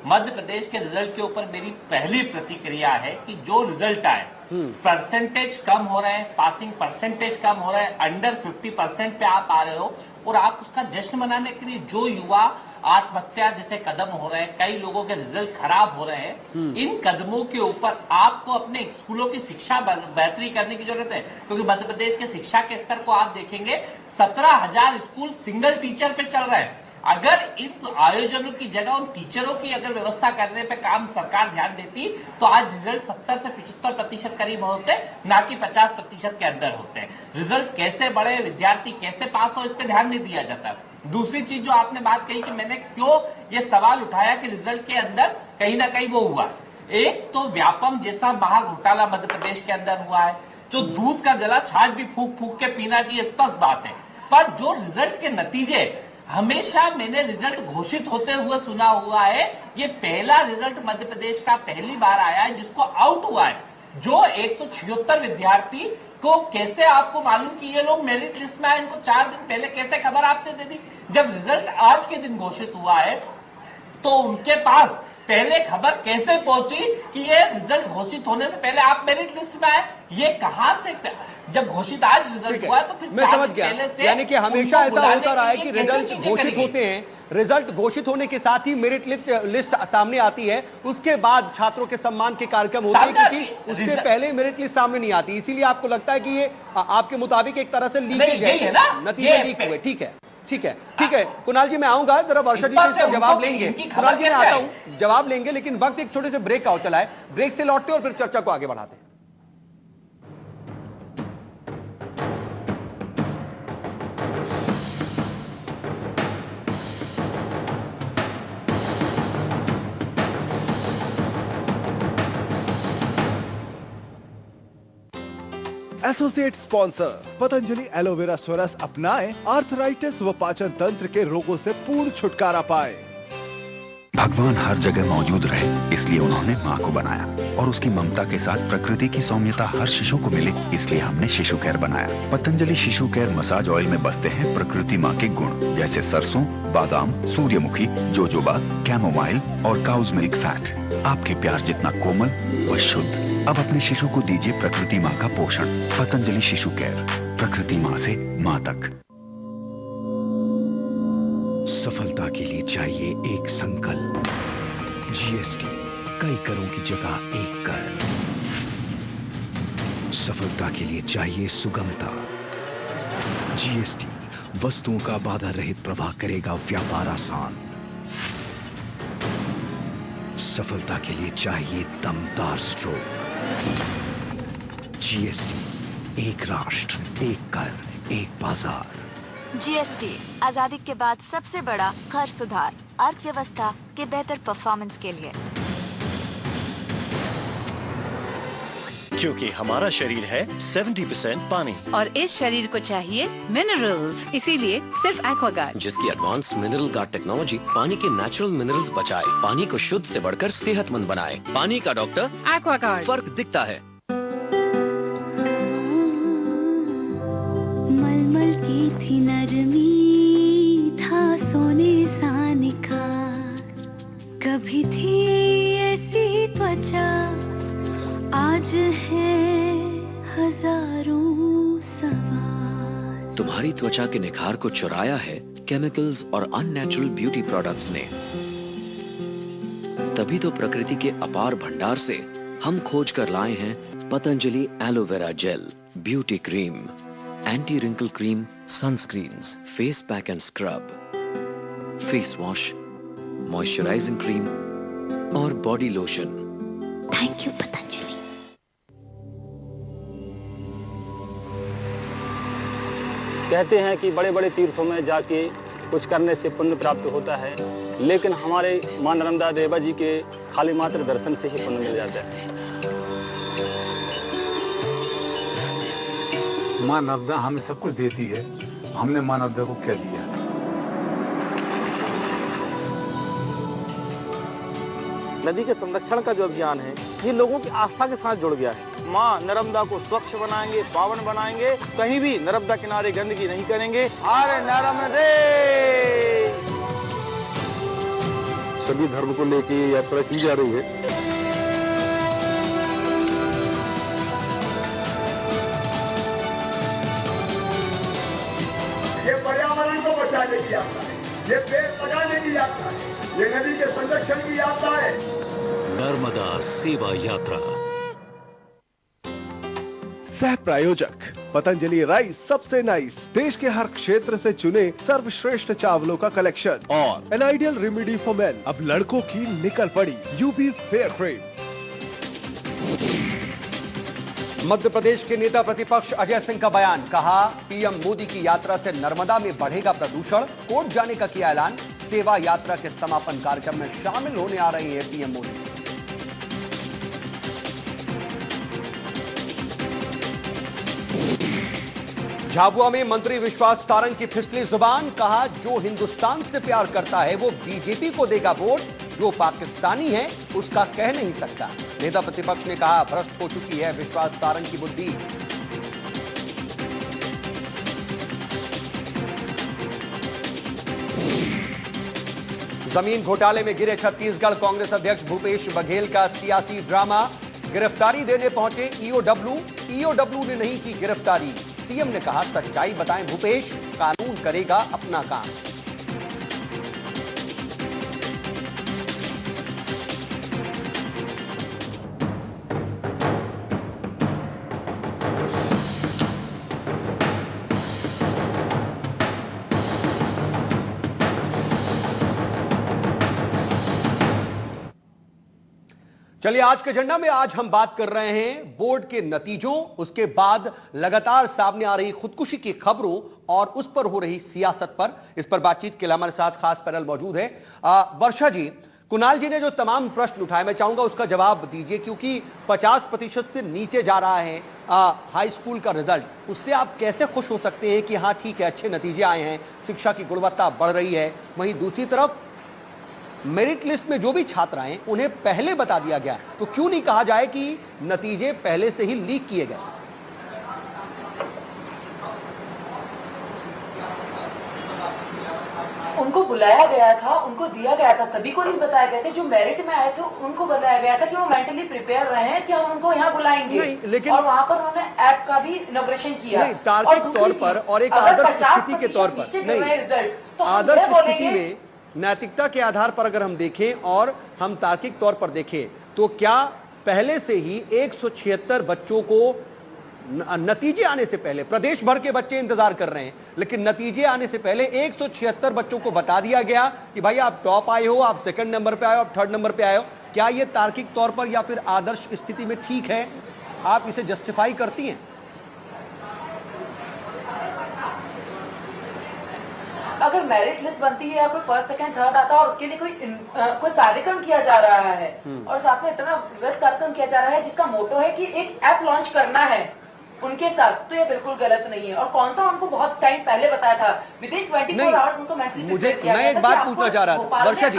मध्य प्रदेश के रिजल्ट के ऊपर मेरी पहली प्रतिक्रिया है कि जो रिजल्ट आए, परसेंटेज कम हो रहे हैं, पासिंग परसेंटेज कम हो रहे हैं, अंडर 50% पे आप आ रहे हो और आप उसका जश्न मनाने के लिए जो युवा आत्महत्या जैसे कदम हो रहे हैं, कई लोगों के रिजल्ट खराब हो रहे हैं, इन कदमों के ऊपर आपको अपने स्कूलों की शिक्षा बेहतरी करने की जरूरत है। क्योंकि मध्य प्रदेश के शिक्षा के स्तर को आप देखेंगे, 17,000 स्कूल सिंगल टीचर पे चल रहे हैं। अगर इन आयोजनों की जगह उन टीचरों की अगर व्यवस्था करने पे काम सरकार ध्यान देती तो आज रिजल्ट 70 से 75% करीब होते, ना कि 50% के अंदर होते हैं। रिजल्ट कैसे बढ़े, विद्यार्थी कैसे पास हो, इस पे ध्यान नहीं दिया जाता। दूसरी चीज जो आपने बात कही कि मैंने क्यों ये सवाल उठाया कि रिजल्ट के अंदर कहीं ना कहीं वो हुआ, एक तो व्यापम जैसा महा घोटाला मध्य प्रदेश के अंदर हुआ है, जो दूध का जला छाछ भी फूक फूक के पीना चाहिए, स्पष्ट बात है। पर जो रिजल्ट के नतीजे, हमेशा मैंने रिजल्ट घोषित होते हुए सुना हुआ है, ये पहला रिजल्ट मध्य प्रदेश का पहली बार आया है जिसको आउट हुआ है। जो 176 विद्यार्थी को कैसे आपको मालूम कि ये लोग मेरिट लिस्ट में आए, इनको 4 दिन पहले कैसे खबर आपने दे दी? जब रिजल्ट आज के दिन घोषित हुआ है तो उनके पास पहले खबर कैसे पहुंची कि ये रिजल्ट घोषित होने से पहले आप मेरिट लिस्ट में आए? ये कहां से, जब घोषित आज रिजल्ट हुआ तो फिर मैं समझ गया, यानी कि हमेशा ऐसा होता रहा है कि रिजल्ट घोषित होते हैं, रिजल्ट घोषित होने के साथ ही मेरिट लिस्ट सामने आती है, उसके बाद छात्रों के सम्मान के कार्यक्रम होते हैं, क्योंकि उससे पहले मेरिट लिस्ट सामने नहीं आती। इसीलिए आपको लगता है कि ये आपके मुताबिक एक तरह से लीकेज है, नतीजे लीक हुए। ठीक है, ठीक है, ठीक है। कुणाल जी मैं आऊंगा, जरा वर्षा जी से इसका जवाब लेंगे। कुणाल जी मैं आता हूं, जवाब लेंगे, लेकिन वक्त एक छोटे से ब्रेक का हो चला है, ब्रेक से लौटते और फिर चर्चा को आगे बढ़ाते हैं। एसोसिएट स्पॉन्सर पतंजलि एलोवेरा स्वरस अपनाएं, आर्थराइटिस व पाचन तंत्र के रोगों से पूर्ण छुटकारा पाए। भगवान हर जगह मौजूद रहे, इसलिए उन्होंने माँ को बनाया और उसकी ममता के साथ प्रकृति की सौम्यता हर शिशु को मिले, इसलिए हमने शिशु केयर बनाया। पतंजलि शिशु केयर मसाज ऑयल में बसते हैं प्रकृति माँ के गुण, जैसे सरसों, बादाम, सूर्यमुखी, जोजोबा, कैमोमाइल और काउज मिल्क फैट। आपके प्यार जितना कोमल व शुद्ध। अब अपने शिशु को दीजिए प्रकृति माँ का पोषण। पतंजलि शिशु केयर, प्रकृति माँ से माँ तक। सफलता के लिए चाहिए एक संकल्प। जीएसटी, कई करों की जगह एक कर। सफलता के लिए चाहिए सुगमता। जीएसटी, वस्तुओं का बाधा रहित प्रवाह करेगा व्यापार आसान। सफलता के लिए चाहिए दमदार स्ट्रोक। जीएसटी, एक राष्ट्र, एक कर, एक बाजार। जीएसटी, आजादी के बाद सबसे बड़ा कर सुधार, अर्थव्यवस्था के बेहतर परफॉर्मेंस के लिए। क्योंकि हमारा शरीर है 70% पानी और इस शरीर को चाहिए मिनरल्स, इसीलिए सिर्फ एक्वागार्ड, जिसकी एडवांस्ड मिनरल गार्ड टेक्नोलॉजी पानी के नेचुरल मिनरल्स बचाए, पानी को शुद्ध से बढ़कर सेहतमंद बनाए। पानी का डॉक्टर एक्वागार्ड। फर्क दिखता है। मलमल की थी नरमी, था सोने सा निखार, कभी थी ऐसी त्वचा, आज है हजारों सवाल। तुम्हारी त्वचा के निखार को चुराया है केमिकल्स और अननेचुरल ब्यूटी प्रोडक्ट्स ने। तभी तो प्रकृति के अपार भंडार से हम खोज कर लाए हैं Patanjali aloe vera gel, beauty cream, anti wrinkle cream, sunscreens, face pack and scrub, face wash, moisturising cream और body lotion. Thank you Patanjali. कहते हैं कि बड़े बड़े तीर्थों में जाके कुछ करने से पुण्य प्राप्त होता है, लेकिन हमारे मां नर्मदा देवा जी के खाली मात्र दर्शन से ही पुण्य मिल जाता है। मां नर्मदा हमें सब कुछ देती है, हमने मां नर्मदा को क्या दिया? नदी के संरक्षण का जो अभियान है, ये लोगों की आस्था के साथ जुड़ गया है। मां नर्मदा को स्वच्छ बनाएंगे, पावन बनाएंगे, कहीं भी नर्मदा किनारे गंदगी नहीं करेंगे। हर नर्मदे। सभी धर्म को लेके यात्रा की जा रही है। ये पर्यावरण को बचाने की यात्रा है, ये पेड़ लगाने की यात्रा है, ये नदी के संरक्षण की यात्रा है। नर्मदा सेवा यात्रा। सह प्रायोजक पतंजलि राइस सबसे नाइस, देश के हर क्षेत्र से चुने सर्वश्रेष्ठ चावलों का कलेक्शन और an ideal remedy for main. अब लड़कों की निकल पड़ी UV fair cream. Madhya Pradesh के नेता प्रतिपक्ष अजय सिंह का बयान, कहा पीएम मोदी की यात्रा से नर्मदा में बढ़ेगा प्रदूषण, कोर्ट जाने का किया ऐलान। सेवा यात्रा के समापन कार्यक्रम में शामिल होने आ रहे हैं पीएम मोदी। झाबुआ में मंत्री विश्वास सारंग की फिसली जुबान, कहा जो हिंदुस्तान से प्यार करता है वो बीजेपी को देगा वोट, जो पाकिस्तानी है उसका कह नहीं सकता। नेता प्रतिपक्ष ने कहा भ्रष्ट हो चुकी है विश्वास सारंग की बुद्धि। जमीन घोटाले में गिरे छत्तीसगढ़ कांग्रेस अध्यक्ष भूपेश बघेल का सियासी ड्रामा, गिरफ्तारी देने पहुंचे ईओडब्ल्यू ने नहीं की गिरफ्तारी। सीएम ने कहा सच्चाई बताएं भूपेश, कानून करेगा अपना काम। चलिए आज के एजेंडा में आज हम बात कर रहे हैं बोर्ड के नतीजों, उसके बाद लगातार सामने आ रही खुदकुशी की खबरों और उस पर हो रही सियासत पर। इस पर बातचीत के लिए हमारे साथ खास पैनल मौजूद है। वर्षा जी, कुणाल जी ने जो तमाम प्रश्न उठाए मैं चाहूंगा उसका जवाब दीजिए, क्योंकि 50% से नीचे जा रहा है हाई स्कूल का रिजल्ट। उससे आप कैसे खुश हो सकते हैं कि हाँ ठीक है, अच्छे नतीजे आए हैं, शिक्षा की गुणवत्ता बढ़ रही है। वहीं दूसरी तरफ मेरिट लिस्ट में जो भी छात्र आए उन्हें पहले बता दिया गया, तो क्यों नहीं कहा जाए कि नतीजे पहले से ही लीक किए गए? उनको उनको बुलाया गया था, उनको दिया गया था, सभी को नहीं बताया गया था, जो मेरिट में आए थे उनको बताया गया था कि वो मेंटली प्रिपेयर रहे हैं कि हम उनको यहाँ बुलाएंगे। लेकिन और वहाँ पर उन्होंने ऐप का भी इनॉग्रेशन किया। नहीं, तार्किक तौर पर और एक आदर्श स्थिति के तौर पर नहीं, आदर्श स्थिति में नैतिकता के आधार पर अगर हम देखें और हम तार्किक तौर पर देखें तो क्या पहले से ही 176 बच्चों को नतीजे आने से पहले, प्रदेश भर के बच्चे इंतजार कर रहे हैं, लेकिन नतीजे आने से पहले 176 बच्चों को बता दिया गया कि भाई आप टॉप आए हो, आप सेकंड नंबर पे आए हो, आप थर्ड नंबर पे आए हो। क्या ये तार्किक तौर पर या फिर आदर्श स्थिति में ठीक है? आप इसे जस्टिफाई करती हैं? अगर मेरिट लिस्ट बनती है या कोई फर्स्ट सेकंड थर्ड आता है और उसके लिए कोई कार्यक्रम किया जा रहा है और साथ में इतना वृहद कार्यक्रम किया जा रहा है जिसका मोटो है कि एक ऐप लॉन्च करना है उनके साथ, तो ये बिल्कुल गलत नहीं है। और कौन सा उनको बहुत टाइम पहले बताया था, विदिन 24 आवर्स उनको मेंटली मुझे मैं एक बात पूछना चाह रहा था वर्षा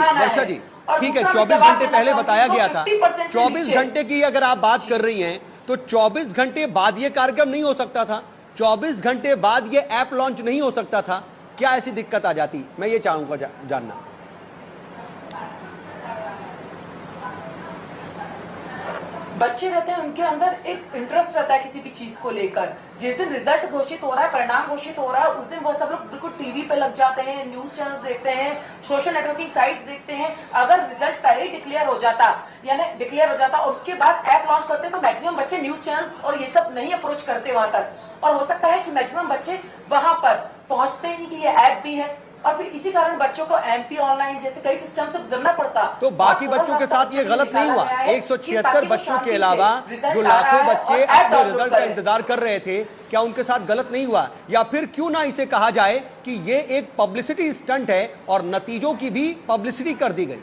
जी, ठीक है 24 घंटे पहले बताया गया था, 24 घंटे की अगर आप बात कर रही हैं तो 24 घंटे बाद ये कार्यक्रम नहीं हो सकता था, 24 घंटे बाद ये ऐप लॉन्च नहीं हो सकता था? क्या ऐसी दिक्कत आ जाती? मैं ये चाहूंगा जानना। बच्चे रहते हैं, उनके अंदर एक इंटरेस्ट रहता है किसी भी चीज को लेकर। जिस दिन रिजल्ट घोषित हो रहा है, परिणाम घोषित हो रहा है, उस दिन वो सब लोग बिल्कुल टीवी पे लग जाते हैं, न्यूज चैनल देखते हैं, सोशल नेटवर्किंग साइट्स देखते हैं। अगर रिजल्ट पहले ही डिक्लेयर हो जाता और उसके बाद ऐप लॉन्च करते तो मैक्सिमम बच्चे न्यूज चैनल और ये सब नहीं अप्रोच करते वहां तक, और हो सकता है कि मैक्सिमम बच्चे वहां पर पहुंचते ही नहीं कि ये ऐप भी है, और फिर इसी कारण बच्चों को एमपी ऑनलाइन जैसे कई सिस्टम से गुजरना पड़ता। तो बाकी बच्चों के साथ ये गलत नहीं हुआ? 176 बच्चों के अलावा जो लाखों बच्चे अपने रिजल्ट का इंतजार कर रहे थे, क्या उनके साथ गलत नहीं हुआ? या फिर क्यों ना इसे कहा जाए कि ये एक पब्लिसिटी स्टंट है और नतीजों की भी पब्लिसिटी कर दी गई?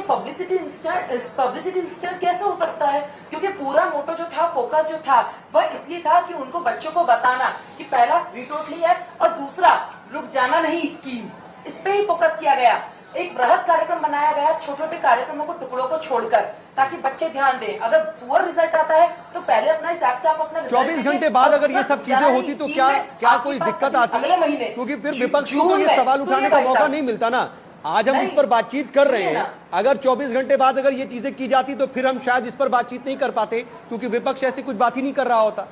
पब्लिसिटी इंस्टेंट कैसे हो सकता है? क्योंकि पूरा मोटो जो था, फोकस जो था, वह इसलिए था कि उनको बच्चों को बताना कि पहला रिटोटली है और दूसरा रुक जाना नहीं स्कीम, इस पे ही फोकस किया गया। एक बृहद कार्यक्रम बनाया गया, छोटे छोटे कार्यक्रमों को, टुकड़ों को छोड़कर, ताकि बच्चे ध्यान दें। अगर पुअर रिजल्ट आता है तो पहले अपना हिसाब से आप अपना 24 घंटे बाद अगर ये सब चीजें होती तो क्या कोई दिक्कत आती? अगले महीने, क्योंकि फिर विपक्ष को ये सवाल उठाने का मौका नहीं मिलता ना। आज हम इस पर बातचीत कर रहे हैं, अगर 24 घंटे बाद अगर ये चीजें की जाती तो फिर हम शायद इस पर बातचीत नहीं कर पाते, क्योंकि विपक्ष ऐसी कुछ बात ही नहीं कर रहा होता।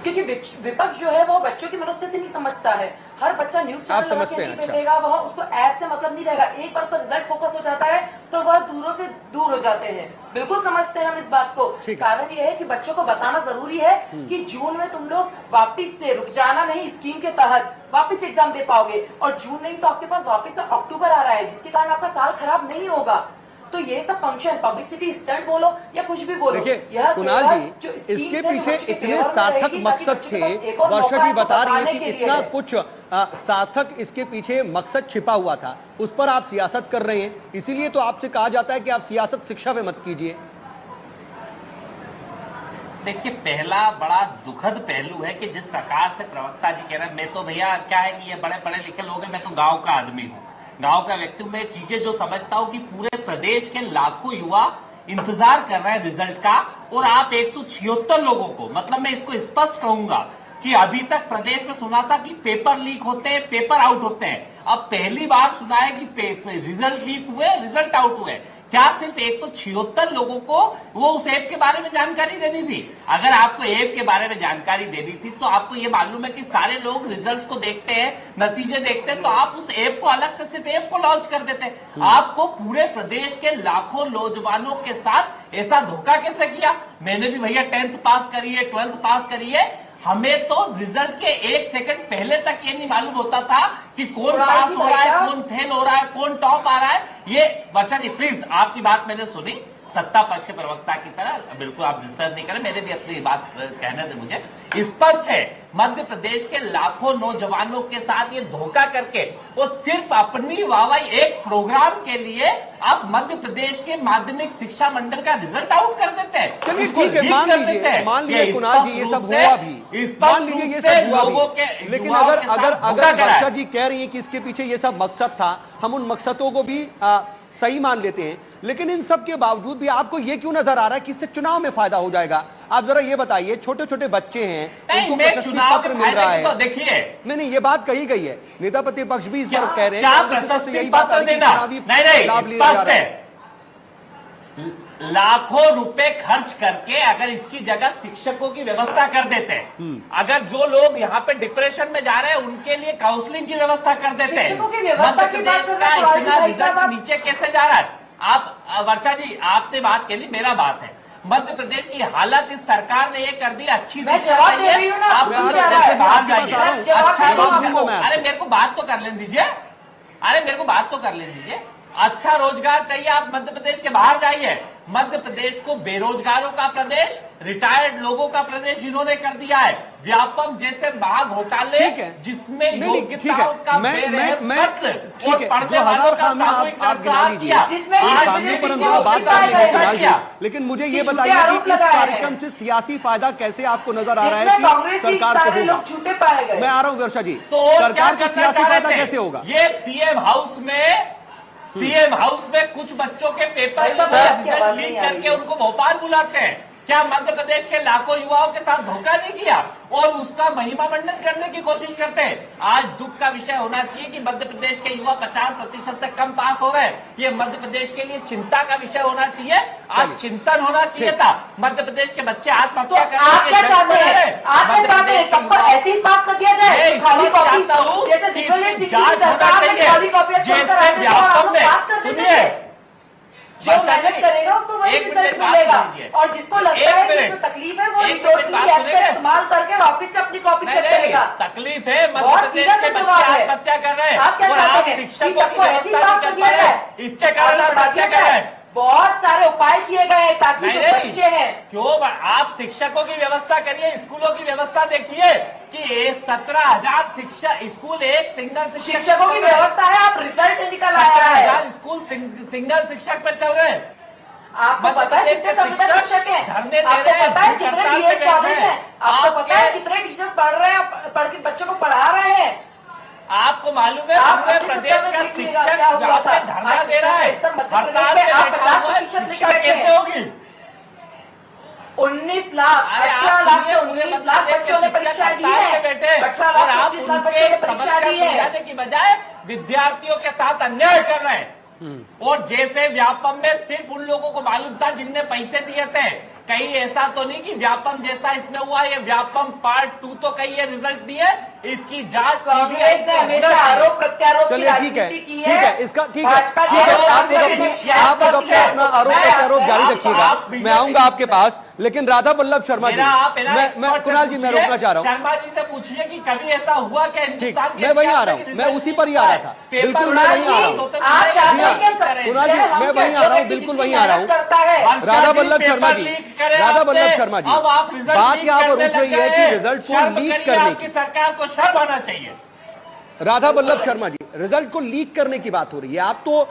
क्योंकि विपक्ष जो है वो बच्चों की मनोस्थिति नहीं समझता है। हर बच्चा न्यूज चैनल देखेगा, वह उसको ऐप से मतलब नहीं रहेगा। एक बार उसका रिजल्ट फोकस हो जाता है तो वह दूरों से दूर हो जाते हैं। बिल्कुल समझते हैं हम इस बात को। कारण यह है कि बच्चों को बताना जरूरी है कि जून में तुम लोग वापिस से रुक जाना नहीं, स्कीम के तहत वापिस एग्जाम दे पाओगे, और जून नहीं तो आपके पास वापिस से अक्टूबर आ रहा है, जिसके कारण आपका साल खराब नहीं होगा। तो ये सब फंक्शन, पब्लिसिटी स्टंट बोलो या कुछ भी बोलो, देखिए कुणाल जी, इसके पीछे इतने सार्थक मकसद थे। वर्षा जी बता रही है कि इतना कुछ सार्थक इसके पीछे मकसद छिपा हुआ था, उस पर आप सियासत कर रहे हैं। इसीलिए तो आपसे कहा जाता है कि आप सियासत शिक्षा में मत कीजिए। देखिए, पहला बड़ा दुखद पहलू है कि जिस प्रकार से प्रवक्ता जी कह रहे हैं, मैं तो भैया क्या है कि ये बड़े पढ़े लिखे लोग हैं, मैं तो गांव का आदमी हूँ, गांव का व्यक्ति हूं। मैं चीजें जो समझता हूं कि पूरे प्रदेश के लाखों युवा इंतजार कर रहे हैं रिजल्ट का, और आप 176 लोगों को, मतलब मैं इसको स्पष्ट कहूंगा कि अभी तक प्रदेश में सुना था कि पेपर लीक होते हैं, पेपर आउट होते हैं, अब पहली बार सुना है कि रिजल्ट लीक हुए, रिजल्ट आउट हुए। क्या सिर्फ 176 लोगों को वो उस ऐप के बारे में जानकारी देनी थी? अगर आपको ऐप के बारे में जानकारी देनी थी तो आपको ये मालूम है कि सारे लोग रिजल्ट को देखते हैं, नतीजे देखते हैं, तो आप उस ऐप को अलग से सिर्फ ऐप को लॉन्च कर देते। आपको पूरे प्रदेश के लाखों नौजवानों के साथ ऐसा धोखा कैसे किया? मैंने भी भैया 10th पास करी है, 12th पास करी है, हमें तो रिजल्ट के 1 सेकंड पहले तक ये नहीं मालूम होता था कि कौन पास हो रहा है, कौन फेल हो रहा है, कौन टॉप आ रहा है। ये वर्षा जी प्लीज, आपकी बात मैंने सुनी, सत्ता पक्ष प्रवक्ता की तरह बिल्कुल आप डिस्टर्ब नहीं करें, मैंने भी अपनी बात कहने दे मुझे। स्पष्ट है, मध्य प्रदेश के लाखों नौजवानों के साथ ये धोखा करके वो सिर्फ अपनी वाहवाही एक प्रोग्राम के लिए आप मध्य प्रदेश के माध्यमिक शिक्षा मंडल का रिजल्ट आउट कर देते हैं। चलिए ठीक है, मान लीजिए कुणाल जी ये सब हुआ भी, मान लीजिए ये सब हुआ भी, लेकिन अगर वर्षा जी कह रही है कि इसके पीछे ये सब मकसद था, हम उन मकसदों को भी सही मान लेते हैं, लेकिन इन सब के बावजूद भी आपको ये क्यों नजर आ रहा है कि इससे चुनाव में फायदा हो जाएगा? आप जरा ये बताइए, छोटे छोटे बच्चे हैं, उनको प्रशस्ति पत्र मिल रहा है। देखिए, नहीं, ये बात कही गई है, नेता प्रतिपक्ष भी इस पर कह रहे हैं, यही बात लाभ लिया जा रहा है। लाखों रुपए खर्च करके अगर इसकी जगह शिक्षकों की व्यवस्था कर देते हैं, अगर जो लोग यहाँ पे डिप्रेशन में जा रहे हैं उनके लिए काउंसलिंग की व्यवस्था कर देते हैं, मध्य प्रदेश का इतना रिजल्ट नीचे कैसे जा रहा है? आप वर्षा जी, आपने बात के लिए मेरा बात है, मध्य प्रदेश की हालत इस सरकार ने ये कर दी, अच्छी जवाब दे रही हूँ ना, आप बाहर जाइए। अरे मेरे को बात तो कर लेने दीजिए, अच्छा रोजगार चाहिए, आप मध्य प्रदेश के बाहर जाइए। मध्य प्रदेश को बेरोजगारों का प्रदेश, रिटायर्ड लोगों का प्रदेश इन्होंने कर दिया है। व्यापम जैसे महाघोटाले जिसमें योग्यताओं का लेकिन मुझे ये बताइए कि इस कार्यक्रम से सियासी फायदा कैसे आपको नजर आ रहा है कि सरकार को होगा? मैं आ रहा हूँ वर्षा जी, तो सरकार को सियासी फायदा कैसे होगा? ये सीएम हाउस में कुछ बच्चों के पेपर लीक करके उनको भोपाल बुलाते हैं। क्या मध्य प्रदेश के लाखों युवाओं के साथ धोखा नहीं किया और उसका महिमा मंडन करने की कोशिश करते हैं? आज दुख का विषय होना चाहिए कि मध्य प्रदेश के युवा 50% से कम पास हो रहे हैं। ये मध्य प्रदेश के लिए चिंता का विषय होना चाहिए, आज चिंतन होना चाहिए था। मध्य प्रदेश के बच्चे आत्महत्या कर रहे हैं, सबको ऐसी बात कर दिया जाए, खाली कॉपी जो मेहनत करेगा उसको वही रिजल्ट मिलेगा, और जिसको लगता है कि तकलीफ है वो रिपोर्ट का इस्तेमाल करके वापस से अपनी कॉपी चेक करेगा। तकलीफ है, मध्य प्रदेश के बच्चे आत्महत्या कर रहे हैं, आप क्या चाहते हैं? सबको ऐसी बात कर दिया जाए, इसके कारण आत्महत्या कर रहे हैं। बहुत सारे उपाय किए गए हैं ताकि जो बच्चे हैं, क्यों आप शिक्षकों की व्यवस्था करिए, स्कूलों की व्यवस्था देखिए कि 17,000 शिक्षक स्कूल, एक सिंगल शिक्षकों की व्यवस्था है, आप रिजल्ट निकल आया है। स्कूल सिंगल शिक्षक पर चल रहे हैं। आपको पता है कितने कंप्यूटर शिक्षक हैं? आपको पता है कितने बीएड कॉलेज हैं? आपको पता है कितने टीचर्स पढ़ रहे हैं, पढ़ के बच्चों को पढ़ा रहे हैं? आपको मालूम है पूरे प्रदेश का शिक्षक धरना दे रहा है, हड़ताल पे बैठा हुआ है, शिक्षा कैसे होगी? 19 लाख 18 लाख से 19 लाख बच्चों ने परीक्षा दी है, 18 लाख 19 लाख बच्चों ने परीक्षा दी है, की बजाय विद्यार्थियों के साथ अन्याय कर रहे हैं। और जैसे व्यापम में सिर्फ उन लोगों को मालूम था जिनने पैसे दिए थे, कहीं ऐसा तो नहीं कि व्यापम जैसा इसमें हुआ, ये व्यापम पार्ट 2 तो कहीं ये रिजल्ट नहीं है, इसकी जांच कांग्रेस ने हमेशा आरोप प्रत्यारोप की राजनीति की है। इसका ठीक है, आप लोग अपना आरोप प्रत्यारोप जारी रखिएगा, मैं आऊंगा आपके पास। लेकिन राधा वल्लभ शर्मा जी, मैं कुणाल जी, मैं रोकना चाह रहा हूँ, शर्मा जी से पूछिए कि कभी ऐसा हुआ क्या हिंदुस्तान के? मैं वहीं आ रहा हूँ, मैं उसी पर ही आ रहा था, बिल्कुल मैं वहीं आ रहा हूँ कुणाल जी, मैं वहीं आ रहा हूँ, बिल्कुल वहीं आ रहा हूँ। राधा वल्लभ शर्मा जी, बात यहाँ पर उठ रही है कि रिजल्ट को लीक करने की, सरकार को शर्म आना चाहिए। राधा वल्लभ शर्मा जी, रिजल्ट को लीक करने की बात हो रही है, आप तो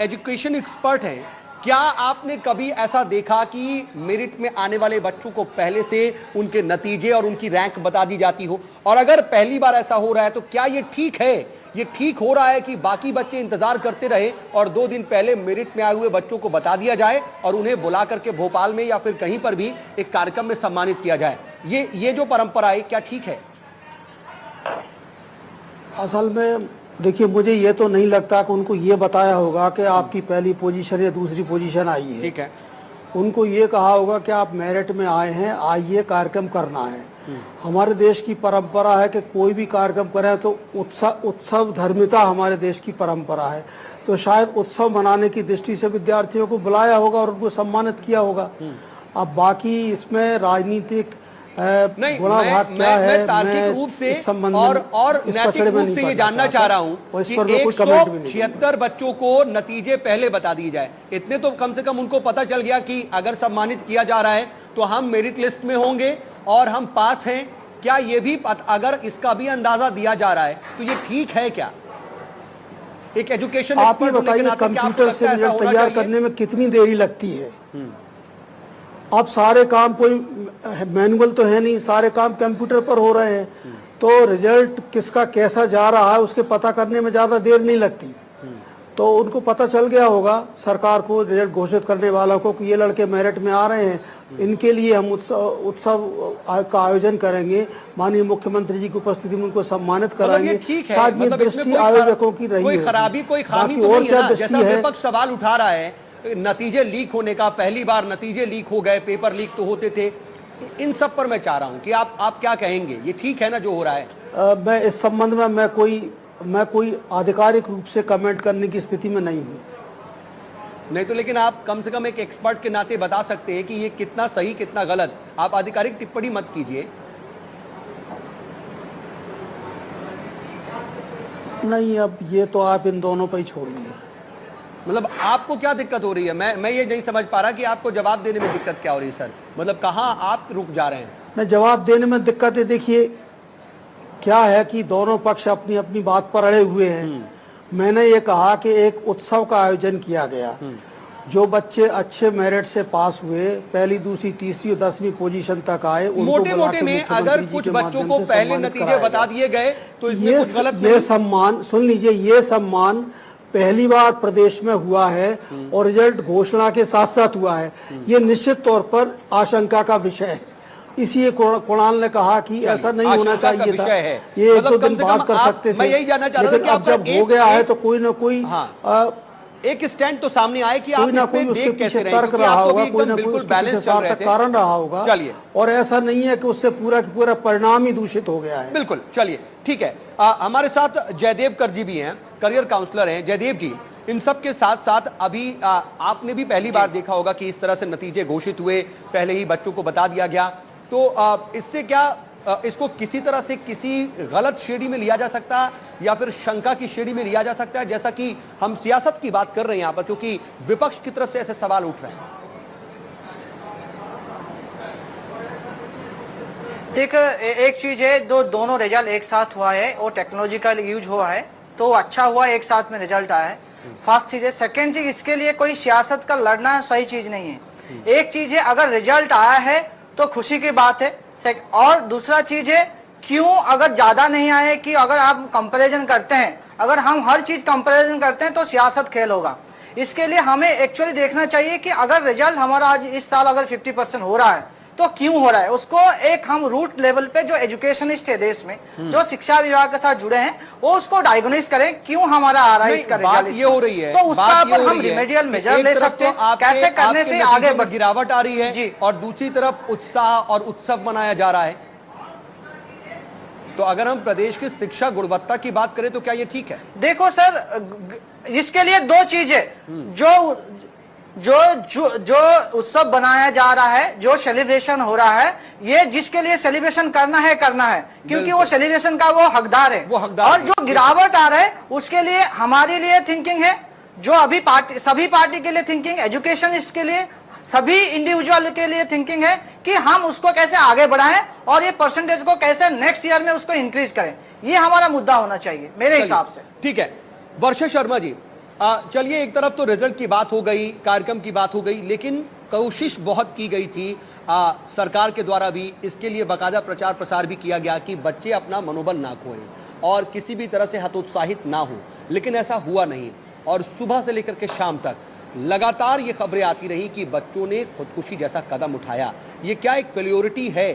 एजुकेशन एक्सपर्ट हैं, क्या आपने कभी ऐसा देखा कि मेरिट में आने वाले बच्चों को पहले से उनके नतीजे और उनकी रैंक बता दी जाती हो? और अगर पहली बार ऐसा हो रहा है तो क्या ये ठीक है? ये ठीक हो रहा है कि बाकी बच्चे इंतजार करते रहे और 2 दिन पहले मेरिट में आए हुए बच्चों को बता दिया जाए और उन्हें बुला करके भोपाल में या फिर कहीं पर भी एक कार्यक्रम में सम्मानित किया जाए? ये जो परंपरा है, क्या ठीक है? असल में देखिए, मुझे ये तो नहीं लगता कि उनको ये बताया होगा कि आपकी पहली पोजीशन या दूसरी पोजीशन आई है। ठीक है, उनको ये कहा होगा कि आप मेरिट में आए हैं, आइए कार्यक्रम करना है। हमारे देश की परंपरा है कि कोई भी कार्यक्रम करें तो उत्सव धर्मिता हमारे देश की परंपरा है, तो शायद उत्सव मनाने की दृष्टि से विद्यार्थियों को बुलाया होगा और उनको सम्मानित किया होगा। अब बाकी इसमें राजनीतिक नहीं, मैं तार्किक रूप से और नैतिक रूप से ये जानना चाह रहा हूं कि 176 बच्चों को नतीजे पहले बता दिए जाए, इतने तो कम से कम उनको पता चल गया कि अगर सम्मानित किया जा रहा है तो हम मेरिट लिस्ट में होंगे और हम पास हैं। क्या ये भी अगर इसका भी अंदाजा दिया जा रहा है तो ये ठीक है क्या? एक एजुकेशन आप ये बताइए, कंप्यूटर से रिजल्ट तैयार करने में कितनी देरी लगती है? अब सारे काम, कोई मैनुअल तो है नहीं, सारे काम कंप्यूटर पर हो रहे हैं, तो रिजल्ट किसका कैसा जा रहा है उसके पता करने में ज्यादा देर नहीं लगती। तो उनको पता चल गया होगा सरकार को, रिजल्ट घोषित करने वालों को, कि ये लड़के मेरिट में आ रहे हैं, इनके लिए हम उत्सव का आयोजन करेंगे, माननीय मुख्यमंत्री जी की उपस्थिति में उनको सम्मानित कराएंगे। ठीक है, शायद ये दृष्टि आयोजकों की रही कोई है, खराबी, कोई खामी तो नहीं है ना। जैसा विपक्ष सवाल उठा रहा है नतीजे लीक होने का, पहली बार नतीजे लीक हो गए, पेपर लीक तो होते थे, इन सब पर मैं चाह रहा हूं कि आप क्या कहेंगे, ये ठीक है ना जो हो रहा है? मैं इस संबंध में मैं कोई आधिकारिक रूप से कमेंट करने की स्थिति में नहीं हूं। नहीं तो लेकिन आप कम से कम एक एक्सपर्ट के नाते बता सकते हैं कि ये कितना सही कितना गलत। आप आधिकारिक टिप्पणी मत कीजिए। नहीं, अब ये तो आप इन दोनों पर ही छोड़िए। मतलब आपको क्या दिक्कत हो रही है? मैं ये नहीं समझ पा रहा कि आपको जवाब देने में दिक्कत क्या हो रही है सर। मतलब कहाँ आप रुक जा रहे हैं? नहीं, जवाब देने में दिक्कत है, देखिए क्या है कि दोनों पक्ष अपनी अपनी बात पर अड़े हुए हैं। मैंने ये कहा कि एक उत्सव का आयोजन किया गया, जो बच्चे अच्छे मेरिट से पास हुए, पहली दूसरी तीसरी और 10वीं पोजीशन तक आए, मोटे मोटे में अगर कुछ बच्चों को पहले नतीजे बता दिए गए तो इसमें कुछ गलत ये सम्मान, सुन लीजिए, ये सम्मान पहली बार प्रदेश में हुआ है और रिजल्ट घोषणा के साथ साथ हुआ है। ये निश्चित तौर पर आशंका का विषय है। इसी कुणाल ने कहा कि ऐसा नहीं होना चाहिए था, ये एक दो दिन बात कर सकते थे। मैं यही जानना चाह रहा था कि अब जब हो गया है तो कोई ना कोई एक स्टैंड तो सामने आए कि कोई ना कोई उसके पीछे तर्क रहा होगा, कोई ना कोई बैलेंस कारण रहा होगा। चलिए, और ऐसा नहीं है कि उससे पूरा पूरा परिणाम ही दूषित हो गया है। बिल्कुल, चलिए ठीक है। हमारे साथ जयदेव कर जी भी हैं, करियर काउंसलर हैं। जयदेव जी, इन सब के साथ साथ अभी आपने भी पहली बार देखा होगा कि इस तरह से नतीजे घोषित हुए, पहले ही बच्चों को बता दिया गया, तो इससे क्या इसको किसी तरह से किसी गलत श्रेणी में लिया जा सकता है या फिर शंका की श्रेणी में लिया जा सकता है, जैसा कि हम सियासत की बात कर रहे हैं यहां पर, क्योंकि विपक्ष की तरफ से ऐसे सवाल उठ रहे हैं? देख, एक चीज है, दोनों रिजल्ट एक साथ हुआ है और टेक्नोलॉजिकल यूज हुआ है तो अच्छा हुआ, एक साथ में रिजल्ट आया है। फर्स्ट चीज है। सेकेंड चीज, इसके लिए कोई सियासत का लड़ना सही चीज नहीं है। एक चीज है, अगर रिजल्ट आया है तो खुशी की बात है, और दूसरा चीज है, क्यों अगर ज्यादा नहीं आए, कि अगर आप कंपैरिजन करते हैं, अगर हम हर चीज कंपैरिजन करते हैं तो सियासत खेल होगा। इसके लिए हमें एक्चुअली देखना चाहिए कि अगर रिजल्ट हमारा आज इस साल अगर 50% हो रहा है तो क्यों हो रहा है, उसको एक हम रूट लेवल पे जो एजुकेशनिस्ट है देश में, जो शिक्षा विभाग के साथ जुड़े हैं, वो उसको डायग्नोस करें क्यों हमारा आ रहा है इसका बात ये हो रही है, तो उसका ऊपर हम रिमेडियल मेजर ले सकते हैं, कैसे करने से आगे गिरावट आ रही है और दूसरी तरफ उत्साह और उत्सव मनाया जा रहा है। तो अगर हम प्रदेश की शिक्षा गुणवत्ता की बात करें तो क्या ये ठीक है? देखो सर, इसके लिए दो चीजें, जो उत्सव बनाया जा रहा है, जो सेलिब्रेशन हो रहा है, ये जिसके लिए सेलिब्रेशन करना है क्योंकि वो सेलिब्रेशन का वो हकदार है, और जो गिरावट आ रहा है उसके लिए हमारे लिए थिंकिंग है, जो अभी सभी पार्टी के लिए थिंकिंग, एजुकेशन इसके लिए, सभी इंडिविजुअल के लिए थिंकिंग है कि हम उसको कैसे आगे बढ़ाएं और ये परसेंटेज को कैसे नेक्स्ट ईयर में उसको इंक्रीज करें। ये हमारा मुद्दा होना चाहिए मेरे हिसाब से। ठीक है, वर्षा शर्मा जी, चलिए, एक तरफ तो रिजल्ट की बात हो गई, कार्यक्रम की बात हो गई, लेकिन कोशिश बहुत की गई थी सरकार के द्वारा भी, इसके लिए बाकायदा प्रचार प्रसार भी किया गया कि बच्चे अपना मनोबल ना खोएं और किसी भी तरह से हतोत्साहित ना हो, लेकिन ऐसा हुआ नहीं। और सुबह से लेकर के शाम तक लगातार ये खबरें आती रही कि बच्चों ने खुदकुशी जैसा कदम उठाया। ये क्या एक फेल्योरिटी है?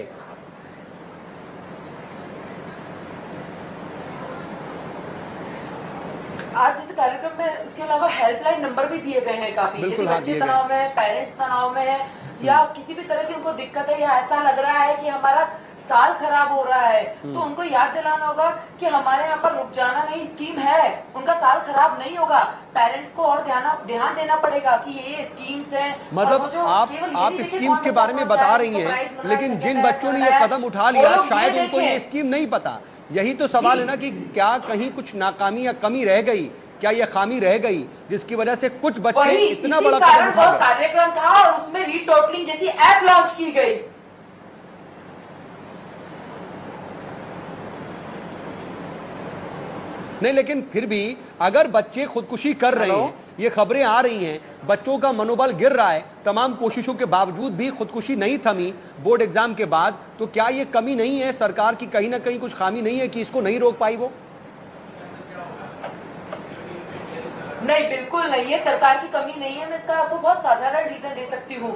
आज इस कार्यक्रम में उसके अलावा हेल्पलाइन नंबर भी दिए गए हैं काफी, यदि बच्चे तनाव में, पेरेंट्स तनाव में है या किसी भी तरह की उनको दिक्कत है या ऐसा लग रहा है कि हमारा साल खराब हो रहा है, तो उनको याद दिलाना होगा कि हमारे यहाँ पर रुक जाना नहीं स्कीम है, उनका साल खराब नहीं होगा। पेरेंट्स को और ध्यान देना पड़ेगा कि ये स्कीम्स हैं। मतलब आप स्कीम्स के बारे में बता रही हैं, लेकिन जिन बच्चों ने ये कदम उठा लिया शायद उनको ये स्कीम नहीं पता। यही तो सवाल है ना कि क्या कहीं कुछ नाकामी या कमी रह गई, क्या ये खामी रह गई जिसकी वजह से कुछ बच्चे इतना बड़ा कदम उठा गए? कार्यक्रम था और उसमें रीटोटलिंग जैसी ऐप लॉन्च की गई। नहीं, लेकिन फिर भी अगर बच्चे खुदकुशी कर रहे हैं, ये खबरें आ रही हैं, बच्चों का मनोबल गिर रहा है, तमाम कोशिशों के बावजूद भी खुदकुशी नहीं थमी बोर्ड एग्जाम के बाद, तो क्या ये कमी नहीं है सरकार की, कहीं ना कहीं कुछ खामी नहीं है कि इसको नहीं रोक पाई वो? नहीं, बिल्कुल नहीं है, सरकार की कमी नहीं है। मैं इसका आपको बहुत साधारण रीजन दे सकती हूँ।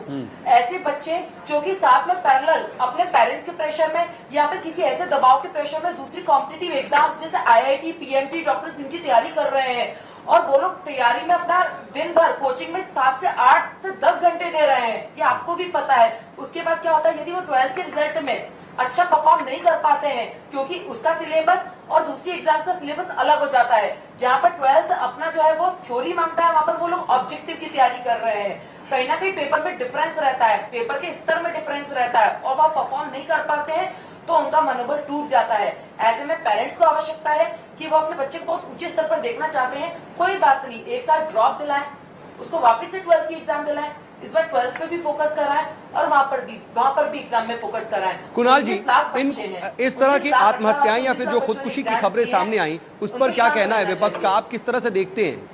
ऐसे बच्चे जो कि साथ में पैरेलल अपने पेरेंट्स के प्रेशर में या फिर किसी ऐसे दबाव के प्रेशर में दूसरी कॉम्पिटिटिव एग्जाम्स जैसे IIT, PMT, डॉक्टर्स इनकी तैयारी कर रहे हैं और वो लोग तैयारी में अपना दिन भर कोचिंग में 7 से 8 से 10 घंटे दे रहे हैं, ये आपको भी पता है। उसके बाद क्या होता है, यदि वो 12th के रिजल्ट में अच्छा परफॉर्म नहीं कर पाते हैं क्योंकि उसका सिलेबस और दूसरी एग्जाम का सिलेबस अलग हो जाता है। जहाँ पर 12th अपना जो है वो थ्योरी मांगता है, वहां पर वो लोग ऑब्जेक्टिव की तैयारी कर रहे हैं। कहीं ना कहीं पेपर में डिफरेंस रहता है, पेपर के स्तर में डिफरेंस रहता है और वह परफॉर्म नहीं कर पाते हैं तो उनका मनोबल टूट जाता है। ऐसे में पेरेंट्स को आवश्यकता है कि वो अपने बच्चे को बहुत ऊंचे स्तर पर देखना चाहते हैं, कोई बात नहीं, एक साल ड्रॉप दिलाएं, उसको वापस से 12th की एग्जाम दिलाएं, इस बार 12th पे भी फोकस कराएं और वहाँ पर भी एग्जाम में फोकस कराएं। कुणाल जी, इस तरह की आत्महत्याएं या फिर जो खुदकुशी की खबरें सामने आई, उस पर क्या कहना है विपक्ष का? आप किस तरह से देखते हैं?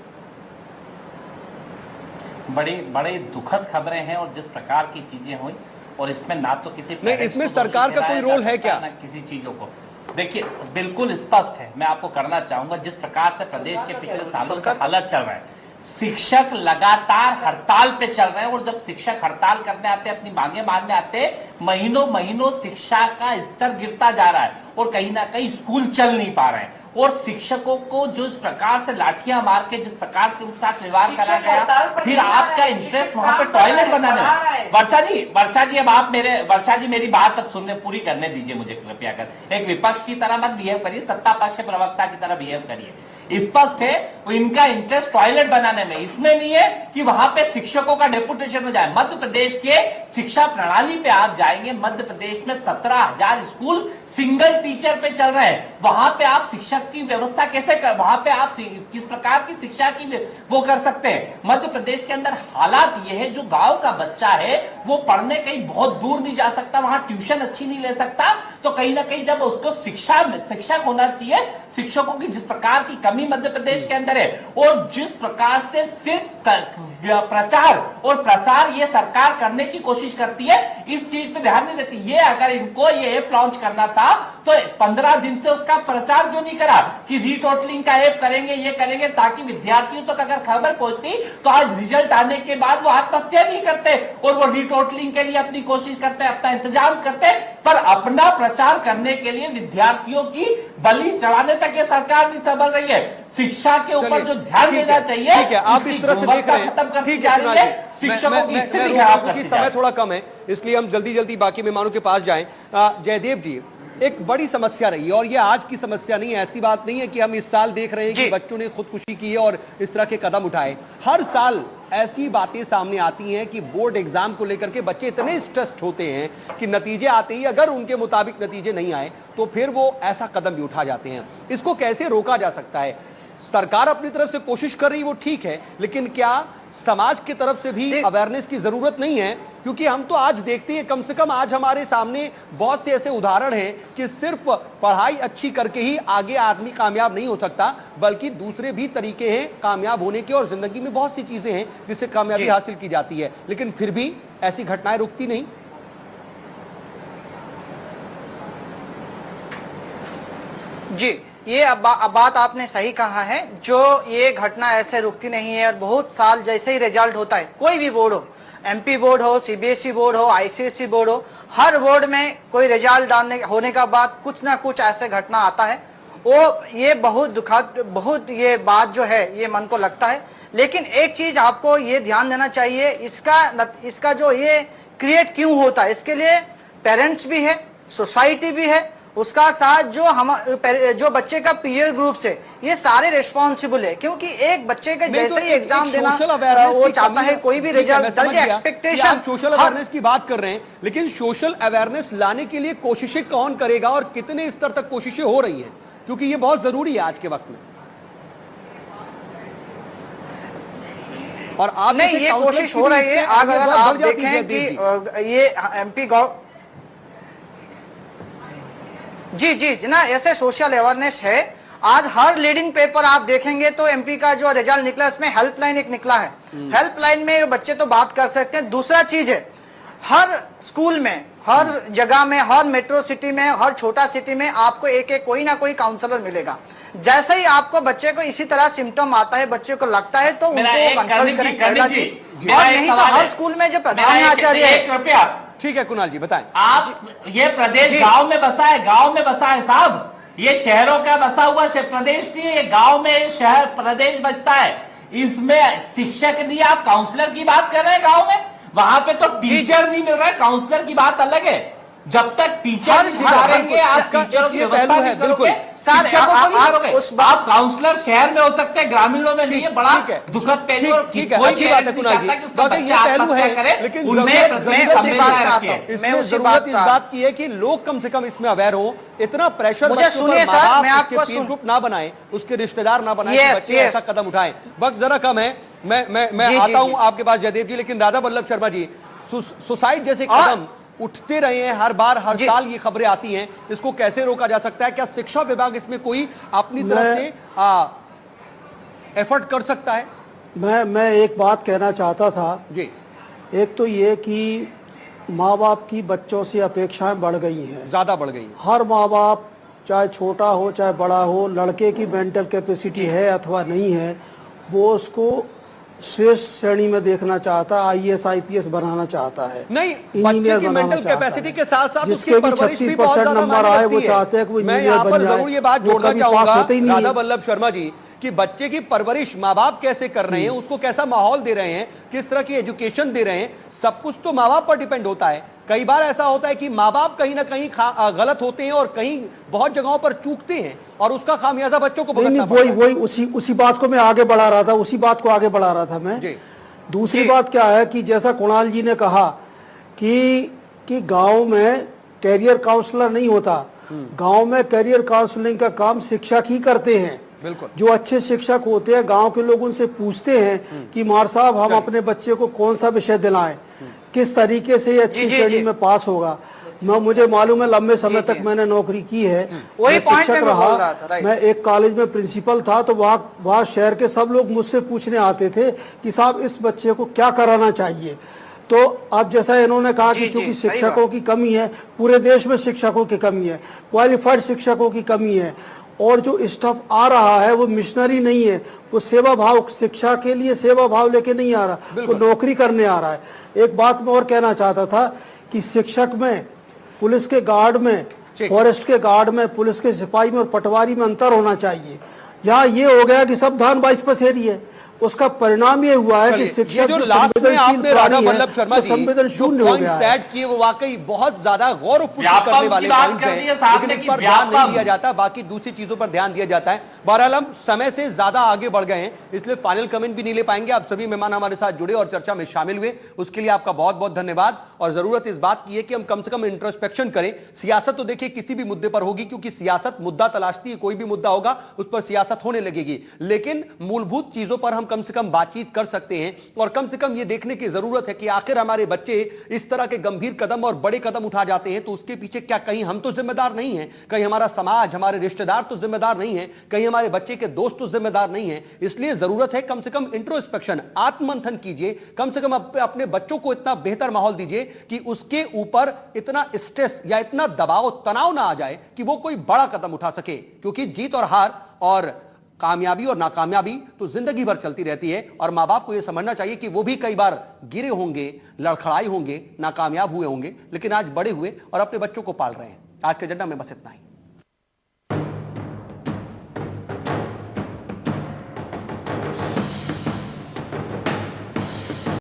बड़े दुखद खबरें हैं और जिस प्रकार की चीजें हुई, और इसमें ना तो किसी नहीं, इसमें सरकार का कोई रोल है क्या? ना किसी चीजों को देखिए, बिल्कुल स्पष्ट है। मैं आपको करना चाहूंगा, जिस प्रकार से प्रदेश के पिछले सालों से हालत चल रहा है, शिक्षक लगातार हड़ताल पे चल रहे हैं और जब शिक्षक हड़ताल करने आते हैं, अपनी मांगे मानने आते हैं, महीनों शिक्षा का स्तर गिरता जा रहा है और कहीं ना कहीं स्कूल चल नहीं पा रहे हैं और शिक्षकों को जिस प्रकार से लाठियां मार के जिस प्रकार से उनके साथ व्यवहार करा गया, फिर आपका इंटरेस्ट वहां पे टॉयलेट बनाने में। वर्षा जी अब आप मेरी बात अब सुनने पूरी करने दीजिए मुझे, कृपया कर। एक विपक्ष की तरह मत बिहेव करिए, सत्ता पक्ष के प्रवक्ता की तरह बिहेव करिए। स्पष्ट है इनका इंटरेस्ट टॉयलेट बनाने में, इसमें नहीं है कि वहां पे शिक्षकों का डेपुटेशन हो जाए। मध्य प्रदेश के शिक्षा प्रणाली पे आप जाएंगे, मध्य प्रदेश में 17,000 स्कूल सिंगल टीचर पे चल रहे हैं। वहां पे आप शिक्षक की व्यवस्था कैसे कर, वहां पे आप किस प्रकार की शिक्षा की वो कर सकते हैं? मध्य प्रदेश के अंदर हालात ये है, जो गांव का बच्चा है वो पढ़ने कहीं बहुत दूर नहीं जा सकता, वहां ट्यूशन अच्छी नहीं ले सकता, तो कहीं ना कहीं जब उसको शिक्षक होना चाहिए, शिक्षकों की जिस प्रकार की कमी मध्य प्रदेश के अंदर है और जिस प्रकार से सिर्फ प्रचार और प्रसार ये सरकार करने की कोशिश करती है, इस चीज पे ध्यान नहीं देती। ये अगर इनको ये ऐप लॉन्च करना था तो 15 दिन से उसका प्रचार क्यों नहीं करा कि रीटोटलिंग का ऐप करेंगे, ये करेंगे, ताकि विद्यार्थियों तक अगर खबर पहुंचती तो आज रिजल्ट आने के बाद वो आत्महत्या नहीं करते और वो रीटोटलिंग के लिए अपनी कोशिश करते, अपना इंतजाम करते, पर अपना प्रचार करने के लिए विद्यार्थियों की बलि चढ़ाने तक ये सरकार नहीं संभल रही है। शिक्षा के ऊपर जो ध्यान देना चाहिए, ठीक है, आप इस तरह से देख रहे हैं, ठीक है। शिक्षकों की स्थिति समय थोड़ा कम है, इसलिए हम जल्दी बाकी मेहमानों के पास जाएं। जयदेव जी, एक बड़ी समस्या रही है और ये आज की समस्या नहीं है, ऐसी बात नहीं है कि हम इस साल देख रहे हैं कि बच्चों ने खुदकुशी की है और इस तरह के कदम उठाए। हर साल ऐसी बातें सामने आती हैं कि बोर्ड एग्जाम को लेकर के बच्चे इतने स्ट्रेस्ड होते हैं कि नतीजे आते ही अगर उनके मुताबिक नतीजे नहीं आए तो फिर वो ऐसा कदम भी उठा जाते हैं। इसको कैसे रोका जा सकता है? सरकार अपनी तरफ से कोशिश कर रही, वो ठीक है, लेकिन क्या समाज की तरफ से भी अवेयरनेस की जरूरत नहीं है? क्योंकि हम तो आज देखते हैं, कम से कम आज हमारे सामने बहुत से ऐसे उदाहरण हैं कि सिर्फ पढ़ाई अच्छी करके ही आगे आदमी कामयाब नहीं हो सकता, बल्कि दूसरे भी तरीके हैं कामयाब होने के और जिंदगी में बहुत सी चीजें हैं जिससे कामयाबी हासिल की जाती है, लेकिन फिर भी ऐसी घटनाएं रुकती नहीं। जी, ये अब बात आपने सही कहा है, जो ये घटना ऐसे रुकती नहीं है और बहुत साल जैसे ही रिजल्ट होता है, कोई भी बोर्ड हो, एमपी बोर्ड हो, सीबीएसई बोर्ड हो, आईसीएसई बोर्ड हो, हर बोर्ड में कोई रिजल्ट होने का बाद कुछ ना कुछ ऐसे घटना आता है। वो ये बहुत दुखद, बहुत ये बात जो है ये मन को लगता है। लेकिन एक चीज आपको ये ध्यान देना चाहिए, इसका जो ये क्रिएट क्यों होता है, इसके लिए पेरेंट्स भी है, सोसाइटी भी है, उसका साथ जो बच्चे का पीयर ग्रुप से, ये सारे रिस्पॉन्सिबल है। क्योंकि एक बच्चे का जैसे ही एग्जाम देना वो चाहता है, कोई भी रिजल्ट, एक्सपेक्टेशन। सोशल अवेयरनेस की बात कर रहे हैं, लेकिन सोशल अवेयरनेस लाने के लिए कोशिशें कौन करेगा और कितने स्तर तक कोशिशें हो रही हैं? क्योंकि ये बहुत जरूरी है आज के वक्त में। और आप नहीं, ये कोशिश हो रही है। अगर आप देखें कि ये एमपी जी ना, ऐसे सोशल अवेयरनेस है। आज हर लीडिंग पेपर आप देखेंगे तो एमपी का जो रिजल्ट निकला उसमें हेल्पलाइन एक निकला है। हेल्पलाइन में बच्चे तो बात कर सकते हैं। दूसरा चीज है, हर स्कूल में, हर जगह में, हर मेट्रो सिटी में, हर छोटा सिटी में आपको एक एक कोई ना कोई काउंसलर मिलेगा। जैसे ही आपको बच्चे को इसी तरह सिम्टम आता है, बच्चे को लगता है, तो उनको कंसल्ट करें। और नहीं तो हर स्कूल में जो प्रधान आचार्य है। कृपया, ठीक है कुणाल जी बताएं। आप, ये प्रदेश गांव में बसा है, गांव में बसा है साहब, ये शहरों का बसा हुआ प्रदेश नहीं है, ये गांव में शहर प्रदेश बसता है। इसमें शिक्षक नहीं, आप काउंसलर की बात कर रहे हैं गांव में, वहां पे तो टीचर नहीं मिल रहा है, काउंसलर की बात अलग है। जब तक टीचर नहीं सुधारेंगे, आप टीचरों की व्यवस्था नहीं करोगे, शिक्षकों को नहीं करोगे। आप काउंसलर शहर में हो सकते हैं, ग्रामीणों में नहीं है, बड़ा दुखद पहलू। ठीक है, अच्छी बात है कुणाल जी, पहलू है, लेकिन जरूरत इस बात की है कि लोग कम से कम इसमें अवेयर हो। इतना प्रेशर मुझे सुनिए सर, मैं आपको ग्रुप ना बनाए, उसके रिश्तेदार ना बनाए, बच्चे ऐसा कदम उठाएं। वक्त जरा कम है, मैं आता हूं आपके पास जयदेव जी, लेकिन राधा वल्लभ शर्मा जी, सुसाइड जैसे कदम उठते रहे हैं हर बार, हर साल ये खबरें आती हैं, इसको कैसे रोका जा सकता है? क्या शिक्षा विभाग इसमें कोई अपनी तरफ से एफर्ट कर सकता है? मैं एक बात कहना चाहता था जी। एक तो ये कि माँ बाप की बच्चों से अपेक्षाएं बढ़ गई हैं, ज्यादा बढ़ गई। हर माँ बाप चाहे छोटा हो चाहे बड़ा हो, लड़के की मेंटल कैपेसिटी है अथवा नहीं है, वो उसको श्रेष्ठ श्रेणी में देखना चाहता है, IAS IPS बनाना चाहता है, नहीं बच्चे की मेंटल कैपेसिटी के साथ साथ जिसके भी 36% नंबर आए वो चाहते हैं कि वो इंजीनियर बन जाए। जरूर ये बात जोड़ना चाहूंगा राधा वल्लभ शर्मा जी कि बच्चे की परवरिश माँ बाप कैसे कर रहे हैं, उसको कैसा माहौल दे रहे हैं, किस तरह की एजुकेशन दे रहे हैं, सब कुछ तो माँ बाप पर डिपेंड होता है। कई बार ऐसा होता है कि माँ बाप कहीं ना कहीं गलत होते हैं और कहीं बहुत जगहों पर चूकते हैं और उसका खामियाजा बच्चों को भुगतना पड़ता है। वही उसी बात को मैं आगे बढ़ा रहा था, उसी बात को आगे बढ़ा रहा था मैं। दूसरी बात क्या है कि जैसा कुणाल जी ने कहा कि गांव में कैरियर काउंसलर नहीं होता, गांव में कैरियर काउंसलिंग का काम शिक्षक ही करते हैं। बिल्कुल। जो अच्छे शिक्षक होते हैं गांव के लोग उनसे पूछते हैं कि मार साहब हम अपने बच्चे को कौन सा विषय दिलाएं, किस तरीके से ये अच्छी श्रेणी में पास होगा। मुझे मालूम है, लंबे समय तक मैंने नौकरी की है, वही शिक्षक रहा, मैं एक कॉलेज में प्रिंसिपल था, तो वहाँ शहर के सब लोग मुझसे पूछने आते थे कि साहब इस बच्चे को क्या कराना चाहिए। तो अब जैसा इन्होंने कहा कि क्योंकि शिक्षकों की कमी है, पूरे देश में शिक्षकों की कमी है, क्वालिफाइड शिक्षकों की कमी है, और जो स्टाफ आ रहा है वो मिशनरी नहीं है, वो सेवा भाव, शिक्षा के लिए सेवा भाव लेके नहीं आ रहा, वो नौकरी करने आ रहा है। एक बात मैं और कहना चाहता था कि शिक्षक में, पुलिस के गार्ड में, फॉरेस्ट के गार्ड में, पुलिस के सिपाही में और पटवारी में अंतर होना चाहिए। यहाँ ये हो गया कि सब धान बाईस पसेरी है, उसका परिणाम ये हुआ है कि शिक्षक जो लास्ट में आपने राधा वल्लभ शर्मा जी संवेदनशील हो गया है, किए वो वाकई बहुत ज्यादा गौरव करने वाले पॉइंट्स हैं, लेकिन इस पर ध्यान नहीं दिया जाता, बाकी दूसरी चीजों पर ध्यान दिया जाता है। बहरहाल हम समय से ज्यादा आगे बढ़ गए हैं, इसलिए फाइनल कमेंट भी नहीं ले पाएंगे। आप सभी मेहमान हमारे साथ जुड़े और चर्चा में शामिल हुए, उसके लिए आपका बहुत बहुत धन्यवाद। और जरूरत इस बात की है कि हम कम से कम इंट्रोस्पेक्शन करें। सियासत तो देखिए किसी भी मुद्दे पर होगी, क्योंकि सियासत मुद्दा तलाशती है, कोई भी मुद्दा होगा उस पर सियासत होने लगेगी, लेकिन मूलभूत चीजों पर हम कम से कम बातचीत कर सकते हैं। और कम से कम यह देखने की जरूरत है कि आखिर हमारे बच्चे इस तरह के गंभीर कदम और बड़े कदम उठा जाते हैं तो उसके पीछे क्या कहीं हम तो जिम्मेदार नहीं हैं, कहीं हमारा समाज, हमारे रिश्तेदार तो जिम्मेदार नहीं है, कहीं हमारे बच्चे के दोस्त तो जिम्मेदार नहीं है। इसलिए जरूरत है कम से कम इंट्रोस्पेक्शन, आत्ममंथन कीजिए, कम से कम अपने बच्चों को इतना बेहतर माहौल दीजिए कि उसके ऊपर इतना स्ट्रेस या इतना दबाव, तनाव ना आ जाए कि वो कोई बड़ा कदम उठा सके। क्योंकि जीत और हार और कामयाबी और नाकामयाबी तो जिंदगी भर चलती रहती है, और मां बाप को यह समझना चाहिए कि वो भी कई बार गिरे होंगे, लड़खड़ाए होंगे, नाकामयाब हुए होंगे, लेकिन आज बड़े हुए और अपने बच्चों को पाल रहे हैं। आज के एजेंडा में बस इतना ही।